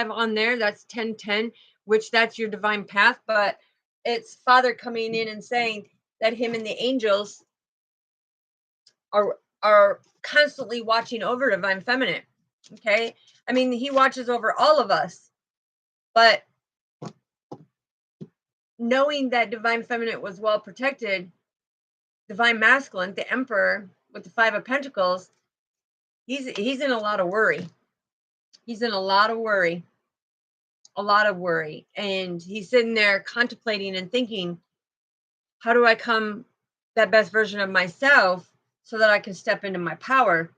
on there, that's 10 which that's your divine path. But it's Father coming in and saying that him and the angels are constantly watching over divine feminine. Okay. I mean, he watches over all of us, but knowing that divine feminine was well protected, divine masculine, the emperor with the 5 of pentacles, he's in a lot of worry. He's in a lot of worry. And he's sitting there contemplating and thinking, how do I come that best version of myself so that I can step into my power?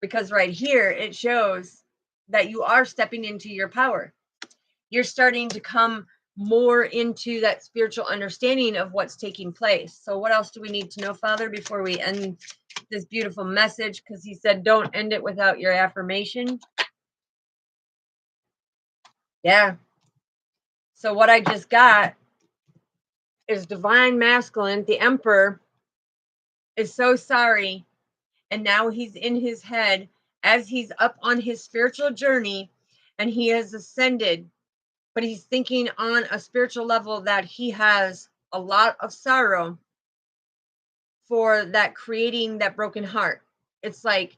Because right here it shows that you are stepping into your power. You're starting to come more into that spiritual understanding of what's taking place. So what else do we need to know, Father, before we end this beautiful message? Because he said, don't end it without your affirmation. Yeah. So what I just got is divine masculine. The emperor is so sorry. And now he's in his head as he's up on his spiritual journey and he has ascended, but he's thinking on a spiritual level that he has a lot of sorrow for that, creating that broken heart. It's like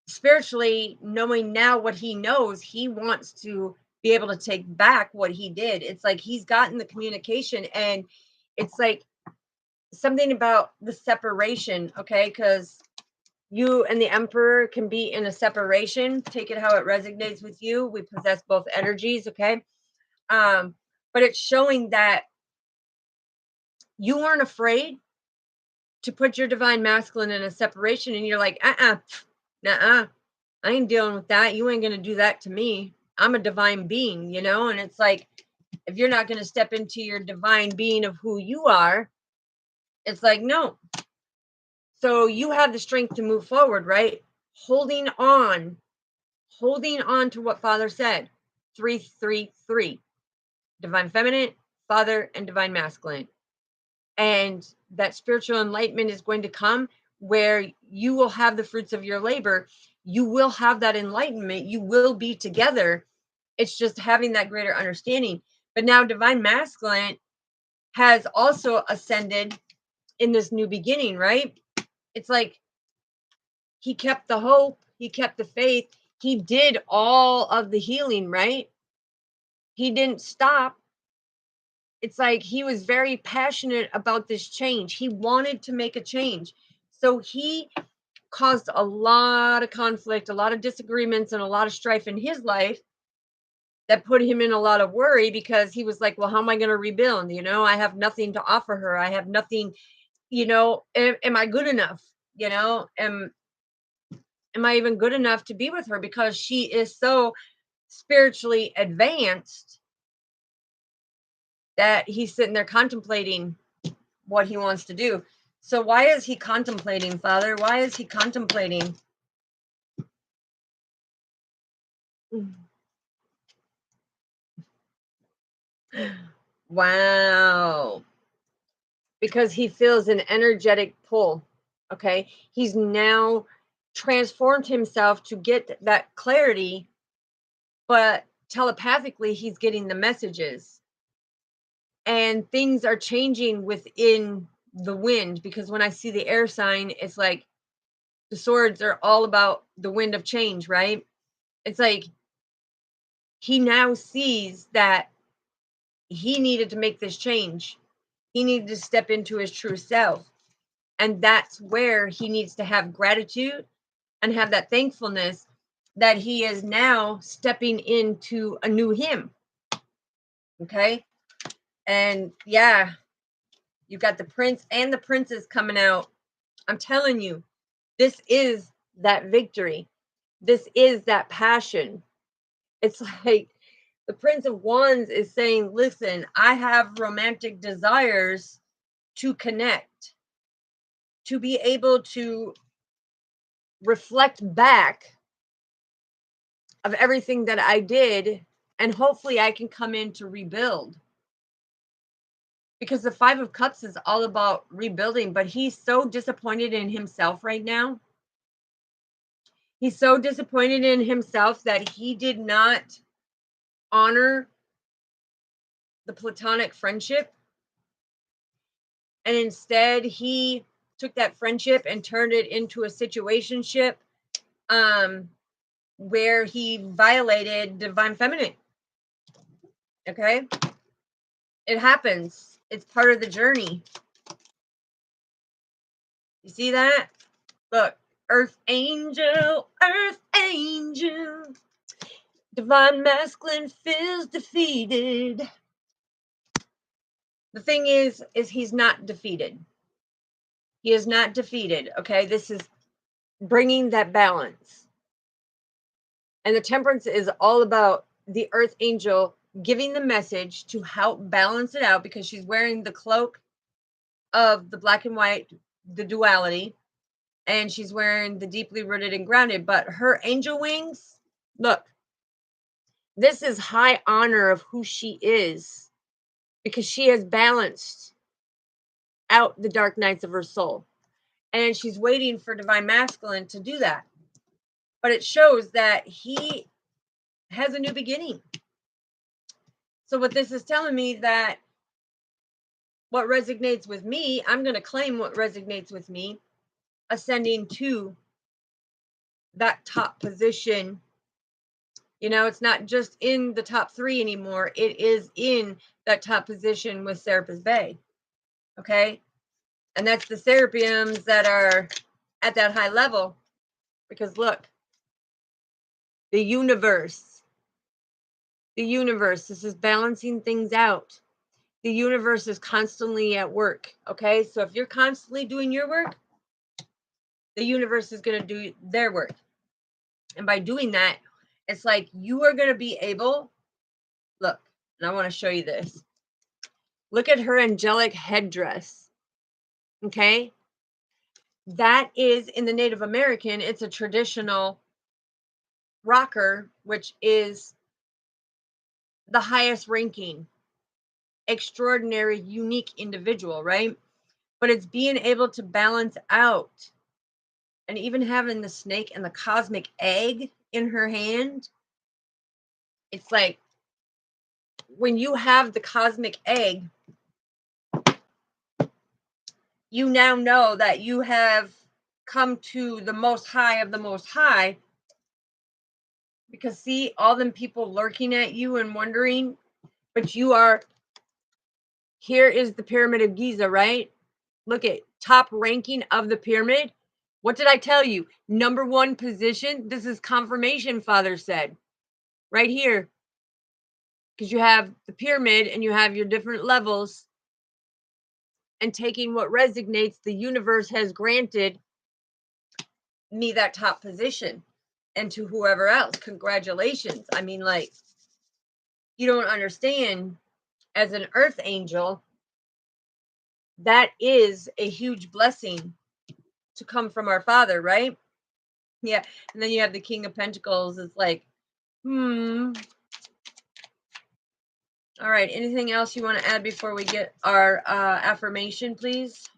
spiritually, knowing now what he knows, he wants to be able to take back what he did. It's like he's gotten the communication, and it's like something about the separation, okay? Because you and the emperor can be in a separation. Take it how it resonates with you. We possess both energies, okay? But it's showing that you weren't afraid to put your divine masculine in a separation, and you're like, nah, I ain't dealing with that. You ain't gonna do that to me. I'm a divine being, you know? And it's like, if you're not gonna step into your divine being of who you are, it's like, no. So you have the strength to move forward, right? Holding on to what Father said. 333. Divine feminine, Father, and divine masculine. And that spiritual enlightenment is going to come where you will have the fruits of your labor. You will have that enlightenment. You will be together. It's just having that greater understanding. But now divine masculine has also ascended in this new beginning, right? It's like he kept the hope, he kept the faith, he did all of the healing, right? He didn't stop. It's like he was very passionate about this change. He wanted to make a change. So he caused a lot of conflict, a lot of disagreements, and a lot of strife in his life that put him in a lot of worry, because he was like, well, how am I going to rebuild? You know, I have nothing to offer her. I have nothing, you know, am I good enough? You know, am I even good enough to be with her? Because she is so spiritually advanced that he's sitting there contemplating what he wants to do. So why is he contemplating, Father? Why is he contemplating? Wow. Because he feels an energetic pull. Okay. He's now transformed himself to get that clarity, but telepathically, he's getting the messages. And things are changing within the wind, because when I see the air sign, it's like the swords are all about the wind of change, right? It's like he now sees that he needed to make this change. He needed to step into his true self. And that's where he needs to have gratitude and have that thankfulness that he is now stepping into a new him. Okay. And yeah, you've got the prince and the princess coming out. I'm telling you, this is that victory. This is that passion. It's like the Prince of Wands is saying, listen, I have romantic desires to connect, to be able to reflect back of everything that I did, and hopefully I can come in to rebuild. Because the 5 of Cups is all about rebuilding, but he's so disappointed in himself right now. He's so disappointed in himself that he did not honor the platonic friendship. And instead, he took that friendship and turned it into a situationship, where he violated divine feminine. Okay. It happens. It's part of the journey. You see that? Look, earth angel, divine masculine feels defeated. The thing is he's not defeated. He is not defeated, okay? This is bringing that balance. And the temperance is all about the earth angel giving the message to help balance it out, because she's wearing the cloak of the black and white, the duality, and she's wearing the deeply rooted and grounded. But her angel wings, look, this is high honor of who she is, because she has balanced out the dark nights of her soul. And she's waiting for divine masculine to do that. But it shows that he has a new beginning. So what this is telling me, that what resonates with me, I'm going to claim what resonates with me, ascending to that top position. You know, it's not just in the top 3 anymore. It is in that top position with Serapis Bay. Okay. And that's the Serapiums that are at that high level. Because look, the universe, this is balancing things out. The universe is constantly at work. Okay. So if you're constantly doing your work, the universe is going to do their work. And by doing that, it's like you are going to be able, look, and I want to show you this. Look at her angelic headdress. Okay. That is, in the Native American, it's a traditional rocker, which is the highest ranking, extraordinary, unique individual, right? But it's being able to balance out, and even having the snake and the cosmic egg in her hand. It's like when you have the cosmic egg, you now know that you have come to the most high of the most high. Because see, all them people lurking at you and wondering, but you are, here is the Pyramid of Giza, right? Look at top ranking of the pyramid. What did I tell you? Number 1 position. This is confirmation, Father said. Right here. Because you have the pyramid and you have your different levels. And taking what resonates, the universe has granted me that top position. And to whoever else, congratulations. I mean, like, you don't understand, as an earth angel, that is a huge blessing to come from our Father, right? Yeah. And then you have the King of Pentacles. It's like, All right. Anything else you want to add before we get our affirmation, please?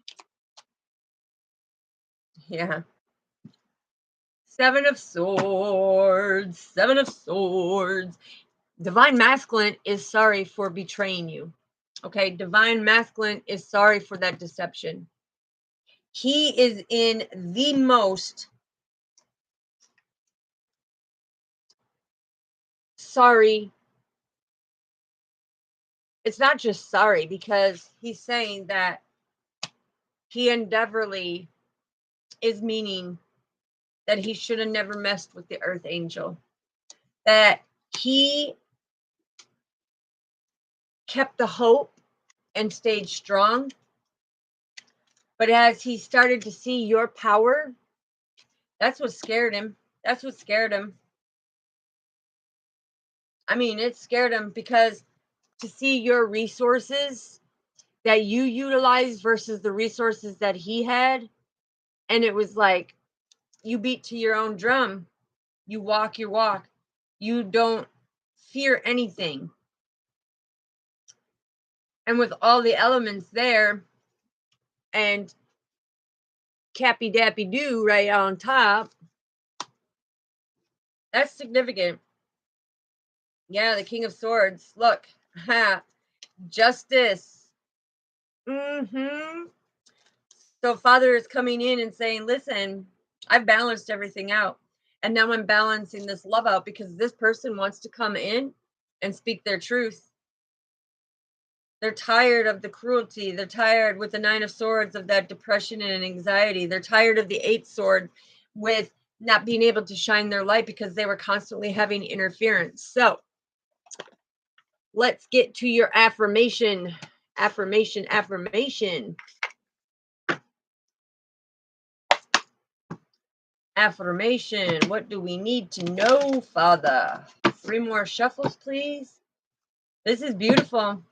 Yeah. 7 of Swords. 7 of Swords. Divine Masculine is sorry for betraying you. Okay. Divine Masculine is sorry for that deception. He is in the most sorry. It's not just sorry, because he's saying that he endeavorly is meaning that he should have never messed with the earth angel, that he kept the hope and stayed strong. But as he started to see your power, that's what scared him. That's what scared him. I mean, it scared him, because to see your resources that you utilized versus the resources that he had, and it was like, you beat to your own drum. You walk your walk. You don't fear anything. And with all the elements there, and Cappy Dappy Doo right on top, that's significant. Yeah, the King of Swords. Look, justice. So Father is coming in and saying, listen, I've balanced everything out. And now I'm balancing this love out, because this person wants to come in and speak their truth. They're tired of the cruelty. They're tired with the 9 of Swords of that depression and anxiety. They're tired of the 8th sword with not being able to shine their light because they were constantly having interference. So let's get to your affirmation. Affirmation, affirmation. Affirmation. What do we need to know, Father? 3 more shuffles, please. This is beautiful.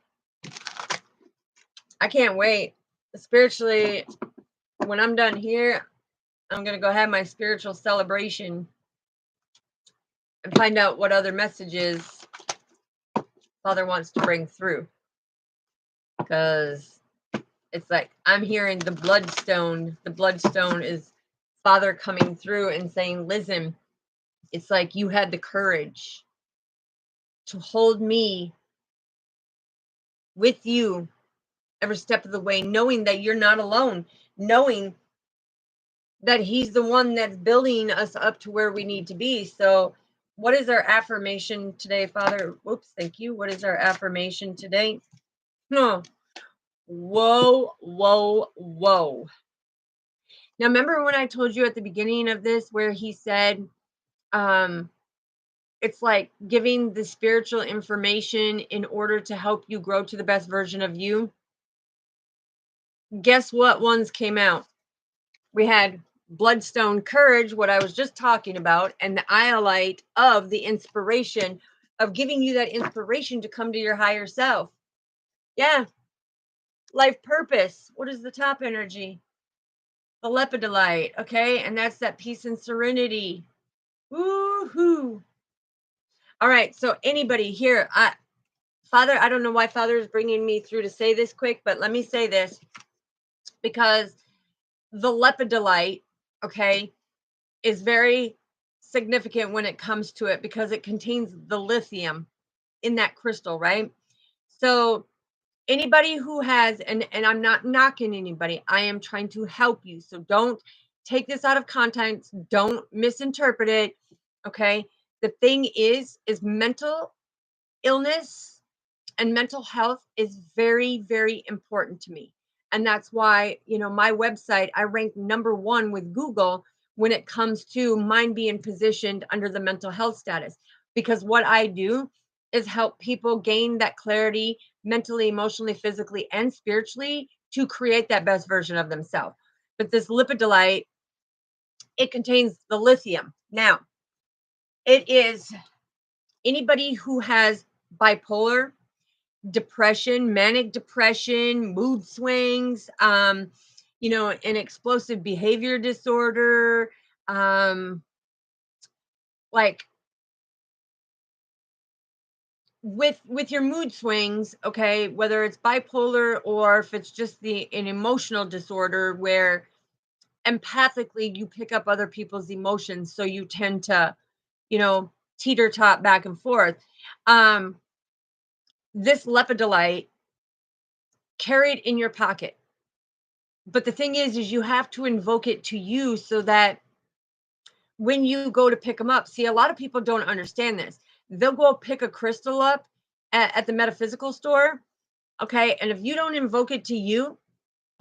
I can't wait. Spiritually, when I'm done here, I'm going to go have my spiritual celebration and find out what other messages Father wants to bring through. Because it's like I'm hearing the bloodstone. The bloodstone is Father coming through and saying, listen, it's like you had the courage to hold me with you every step of the way, knowing that you're not alone, knowing that he's the one that's building us up to where we need to be. So what is our affirmation today, Father? Whoops, thank you. What is our affirmation today? Oh, whoa, whoa, whoa. Now, remember when I told you at the beginning of this where he said, it's like giving the spiritual information in order to help you grow to the best version of you? Guess what ones came out? We had Bloodstone Courage, what I was just talking about, and the Iolite of the inspiration of giving you that inspiration to come to your higher self. Yeah. Life purpose. What is the top energy? The Lepidolite. Okay. And that's that peace and serenity. Woohoo. All right. So anybody here, Father, I don't know why Father is bringing me through to say this quick, but let me say this because the Lepidolite, okay, is very significant when it comes to it because it contains the lithium in that crystal, right? So anybody who has, and I'm not knocking anybody, I am trying to help you. So don't take this out of context. Don't misinterpret it. Okay. The thing is mental illness and mental health is very, very important to me. And that's why, my website, I rank number 1 with Google when it comes to mine being positioned under the mental health status. Because what I do is help people gain that clarity mentally, emotionally, physically, and spiritually to create that best version of themselves. But this lipidolite, it contains the lithium. Now, it is anybody who has bipolar, depression, manic depression, mood swings, an explosive behavior disorder, like with your mood swings, okay, whether it's bipolar or if it's just an emotional disorder where empathically you pick up other people's emotions, so you tend to, teeter tot back and forth. This lepidolite, carried in your pocket. But the thing is you have to invoke it to you so that when you go to pick them up, see, a lot of people don't understand this. They'll go pick a crystal up at the metaphysical store, okay? And if you don't invoke it to you,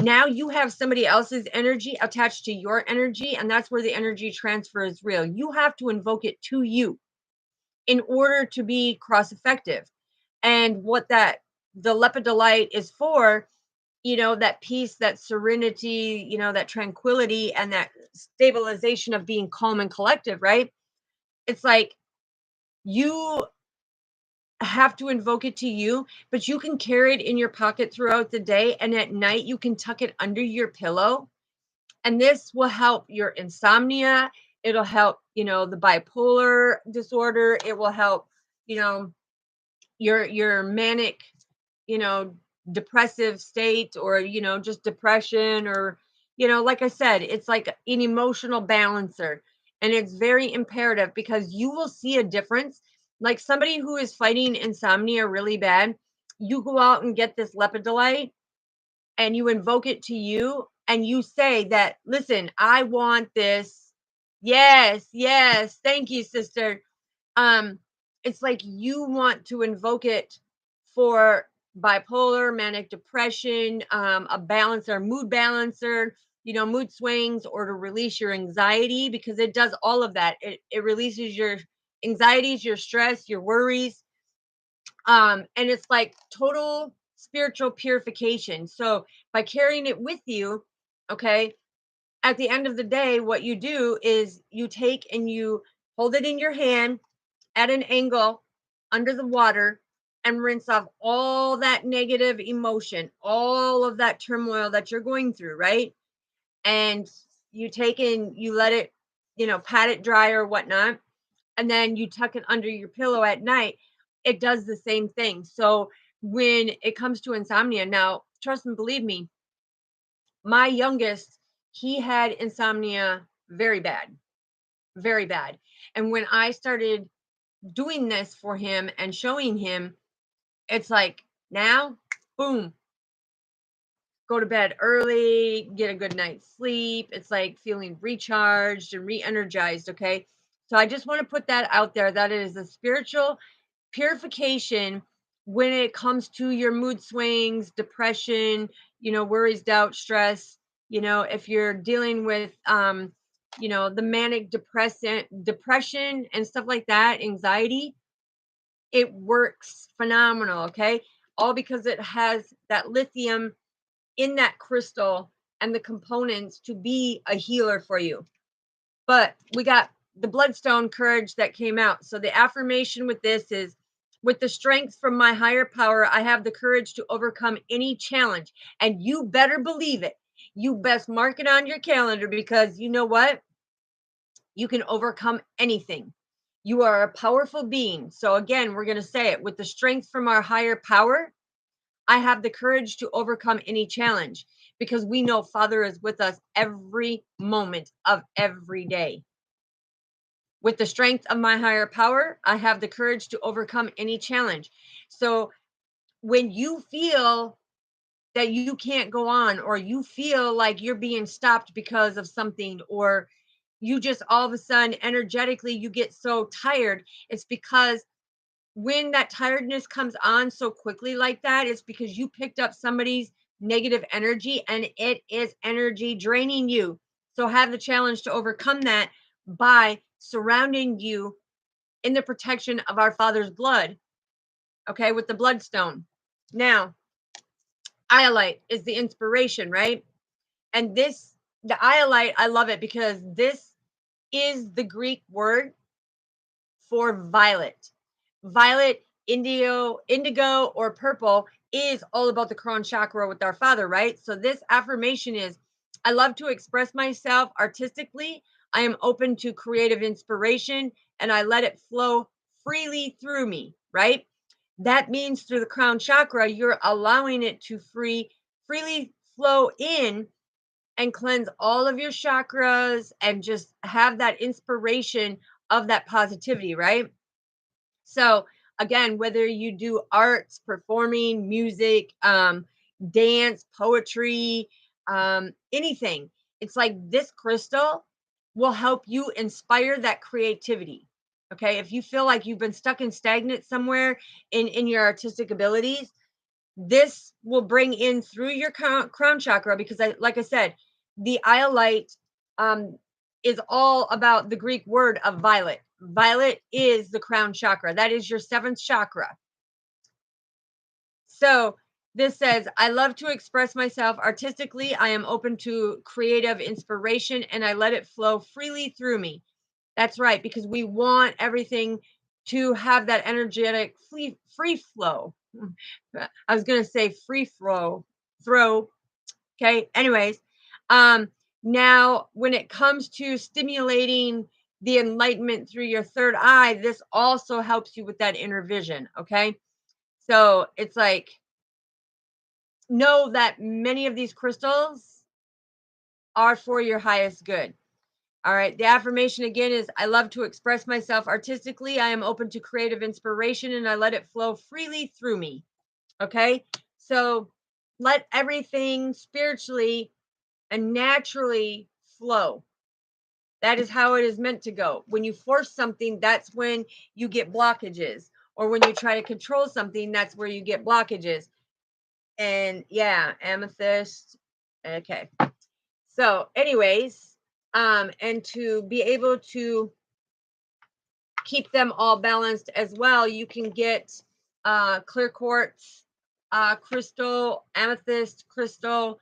now you have somebody else's energy attached to your energy, and that's where the energy transfer is real. You have to invoke it to you in order to be cross effective. And what the lepidolite is for, that peace, that serenity, that tranquility and that stabilization of being calm and collective, right? It's like you have to invoke it to you, but you can carry it in your pocket throughout the day. And at night, you can tuck it under your pillow. And this will help your insomnia. It'll help, the bipolar disorder. It will help, your manic, you know, depressive state or, just depression or, like I said, it's like an emotional balancer. And it's very imperative because you will see a difference. Like somebody who is fighting insomnia really bad, you go out and get this lepidolite and you invoke it to you and you say that, listen, I want this. Yes, yes. Thank you, sister. Um, it's like you want to invoke it for bipolar, manic depression, a balancer, mood balancer, mood swings, or to release your anxiety, because it does all of that. It releases your anxieties, your stress, your worries. And it's like total spiritual purification. So by carrying it with you, okay, at the end of the day, what you do is you take and you hold it in your hand at an angle under the water and rinse off all that negative emotion, all of that turmoil that you're going through, right? And you take and you let it, pat it dry or whatnot, and then you tuck it under your pillow at night. It does the same thing. So when it comes to insomnia, now trust and believe me, my youngest, he had insomnia very bad, very bad. And when I started doing this for him and showing him, it's like now, boom, go to bed early, get a good night's sleep. It's like feeling recharged and re-energized. Okay. So I just want to put that out there, that it is a spiritual purification when it comes to your mood swings, depression, worries, doubt, stress. If you're dealing with the manic depression and stuff like that, anxiety, it works phenomenal. Okay. All because it has that lithium in that crystal and the components to be a healer for you. But we got the bloodstone courage that came out. So the affirmation with this is, with the strength from my higher power, I have the courage to overcome any challenge. And you better believe it. You best mark it on your calendar, because you know what? You can overcome anything. You are a powerful being. So again, we're going to say it, with the strength from our higher power, I have the courage to overcome any challenge, because we know Father is with us every moment of every day. With the strength of my higher power, I have the courage to overcome any challenge. So when you feel that you can't go on, or you feel like you're being stopped because of something, or you just all of a sudden energetically you get so tired, it's because when that tiredness comes on so quickly like that, it's because you picked up somebody's negative energy and it is energy draining you. So have the challenge to overcome that by surrounding you in the protection of our Father's blood, okay, with the bloodstone. Now, iolite is the inspiration, right? And the iolite, I love it because this is the Greek word for violet. Violet, indigo, or purple is all about the crown chakra with our Father, right? So this affirmation is, I love to express myself artistically. I am open to creative inspiration and I let it flow freely through me, right? That means through the crown chakra, you're allowing it to freely flow in and cleanse all of your chakras and just have that inspiration of that positivity, right? So again, whether you do arts, performing, music, dance, poetry, anything, it's like this crystal will help you inspire that creativity. Okay. If you feel like you've been stuck and stagnant somewhere in your artistic abilities, this will bring in through your crown chakra, because like I said, the iolite is all about the Greek word of violet. Violet is the crown chakra. That is your seventh chakra. So this says, I love to express myself artistically. I am open to creative inspiration and I let it flow freely through me. That's right, because we want everything to have that energetic free flow. I was going to say free throw. Okay. Anyways, now when it comes to stimulating the enlightenment through your third eye, this also helps you with that inner vision. Okay. So it's like, know that many of these crystals are for your highest good. All right. The affirmation again is, I love to express myself artistically. I am open to creative inspiration and I let it flow freely through me. Okay. So let everything spiritually and naturally flow. That is how it is meant to go. When you force something, that's when you get blockages. Or when you try to control something, that's where you get blockages. And yeah, amethyst. Okay. So, anyways, and to be able to keep them all balanced as well, you can get clear quartz crystal, amethyst crystal,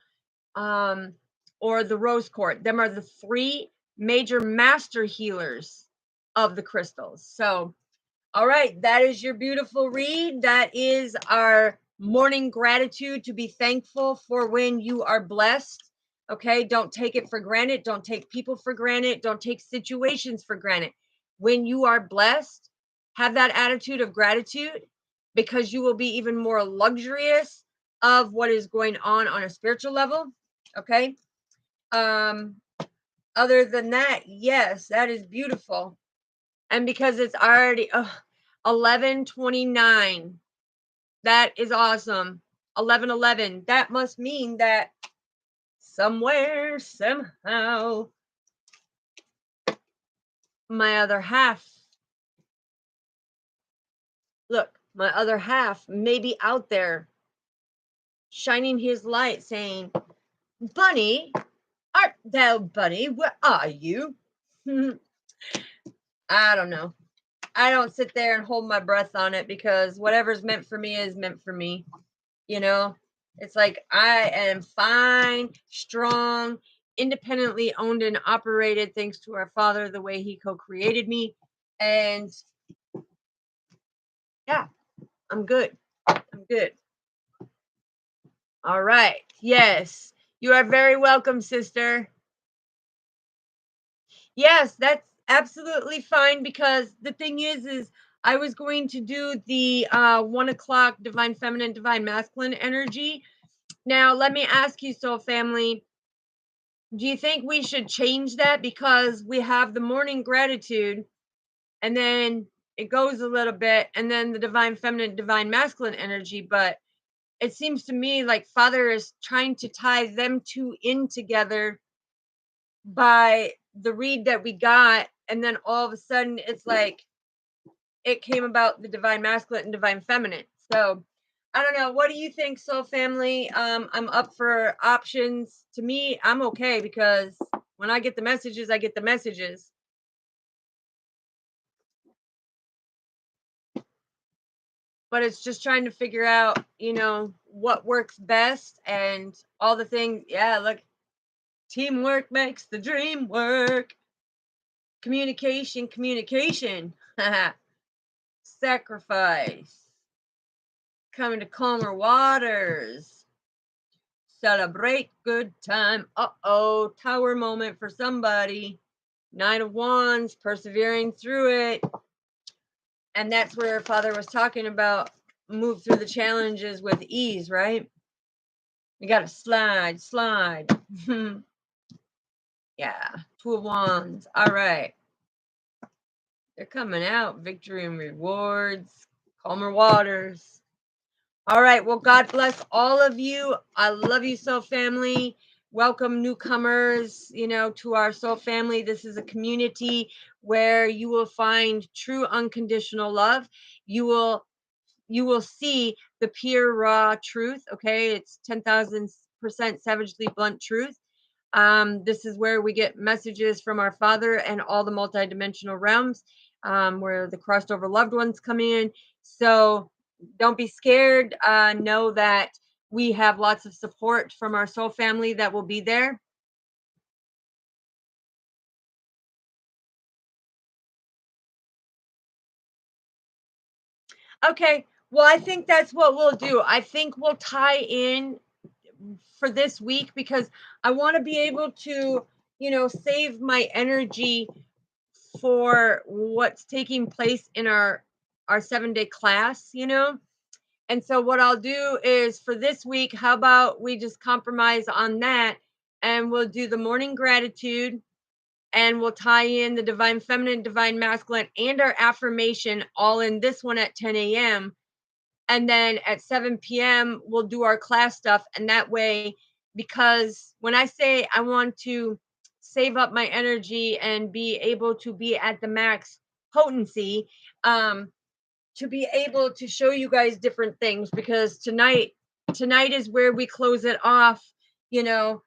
um, or the rose quartz. Them are the three major master healers of the crystals. So, all right, that is your beautiful read. That is our morning gratitude, to be thankful for when you are blessed. Okay, don't take it for granted. Don't take people for granted. Don't take situations for granted. When you are blessed, have that attitude of gratitude, because you will be even more luxurious of what is going on a spiritual level. Okay. Um, Other than that, yes, that is beautiful. And because it's already 11:29, that is awesome. 11:11, that must mean that somewhere, somehow, my other half, look, my other half may be out there shining his light, saying, Bunny, art thou Bunny? Where are you? I don't know. I don't sit there and hold my breath on it, because whatever's meant for me is meant for me. You know, it's like I am fine, strong, independently owned and operated, thanks to our Father, the way He co-created me. And yeah, I'm good. I'm good. All right. Yes, you are very welcome, sister. Yes, that's absolutely fine, because the thing is I was going to do the 1 o'clock divine feminine, divine masculine energy. Now, let me ask you, soul family, do you think we should change that? Because we have the morning gratitude, and then it goes a little bit, and then the divine feminine, divine masculine energy. But it seems to me like Father is trying to tie them two in together by the read that we got. And then all of a sudden, it's like it came about the divine masculine and divine feminine. So I don't know. What do you think, soul family? I'm up for options. To me, I'm okay, because when I get the messages, I get the messages. But it's just trying to figure out, what works best and all the things. Yeah, look, teamwork makes the dream work. Communication, communication. Sacrifice. Coming to calmer waters. Celebrate good time. Uh-oh, tower moment for somebody. Nine of Wands, persevering through it. And that's where Father was talking about move through the challenges with ease, right? You got to slide. Yeah, Two of Wands. All right. They're coming out. Victory and rewards. Calmer waters. All right. Well, God bless all of you. I love you, soul family. Welcome newcomers, to our soul family. This is a community where you will find true unconditional love. You will see the pure raw truth. Okay, it's 10,000% savagely blunt truth. This is where we get messages from our Father and all the multidimensional realms, where the crossed over loved ones come in. So don't be scared. Know that we have lots of support from our soul family that will be there. Okay. Well, I think that's what we'll do. I think we'll tie in for this week, because I want to be able to, save my energy for what's taking place in our 7-day class. And so what I'll do is, for this week, how about we just compromise on that, and we'll do the morning gratitude, and we'll tie in the divine feminine, divine masculine, and our affirmation all in this one at 10 a.m. And then at 7 p.m., we'll do our class stuff. And that way, because when I say I want to save up my energy and be able to be at the max potency, to be able to show you guys different things, because tonight tonight is where we close it off, you know,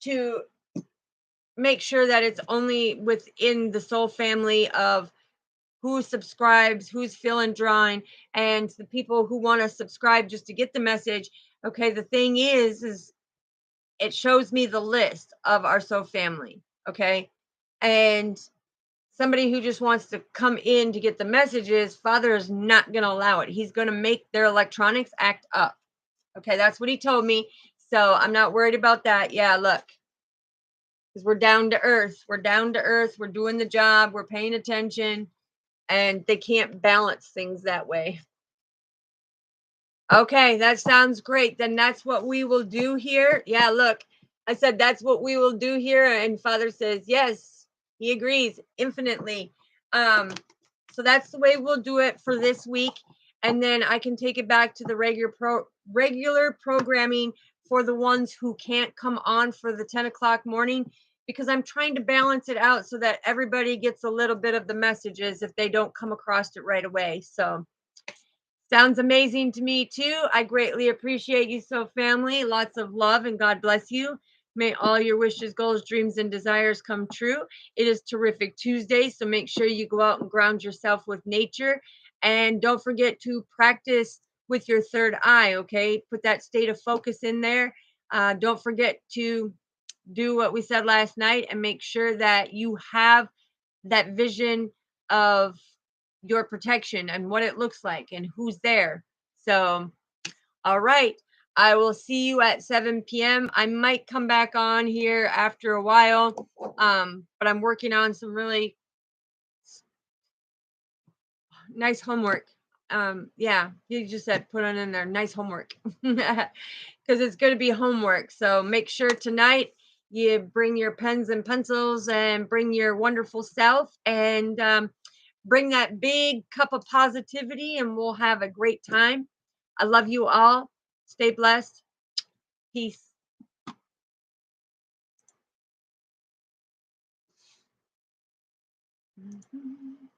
to make sure that it's only within the soul family of who subscribes, who's feeling drawn, and the people who want to subscribe just to get the message. Okay, the thing is it shows me the list of our soul family. Okay, and somebody who just wants to come in to get the messages, Father is not going to allow it. He's going to make their electronics act up. Okay, that's what he told me. So I'm not worried about that. Yeah, look, because we're down to earth. We're down to earth. We're doing the job. We're paying attention. And they can't balance things that way. Okay, that sounds great. Then that's what we will do here. Yeah, look, I said that's what we will do here. And Father says, yes, he agrees infinitely. So that's the way we'll do it for this week. And then I can take it back to the regular programming for the ones who can't come on for the 10 o'clock morning, because I'm trying to balance it out so that everybody gets a little bit of the messages if they don't come across it right away. So sounds amazing to me too. I greatly appreciate you, so family. Lots of love and God bless you. May all your wishes, goals, dreams, and desires come true. It is Terrific Tuesday, so make sure you go out and ground yourself with nature. And don't forget to practice with your third eye, okay? Put that state of focus in there. Don't forget to do what we said last night and make sure that you have that vision of your protection and what it looks like and who's there. So, all right. I will see you at 7 p.m. I might come back on here after a while, but I'm working on some really nice homework. Yeah, you just said put on in there nice homework because it's going to be homework. So make sure tonight you bring your pens and pencils and bring your wonderful self and bring that big cup of positivity, and we'll have a great time. I love you all. Stay blessed. Peace. Mhm.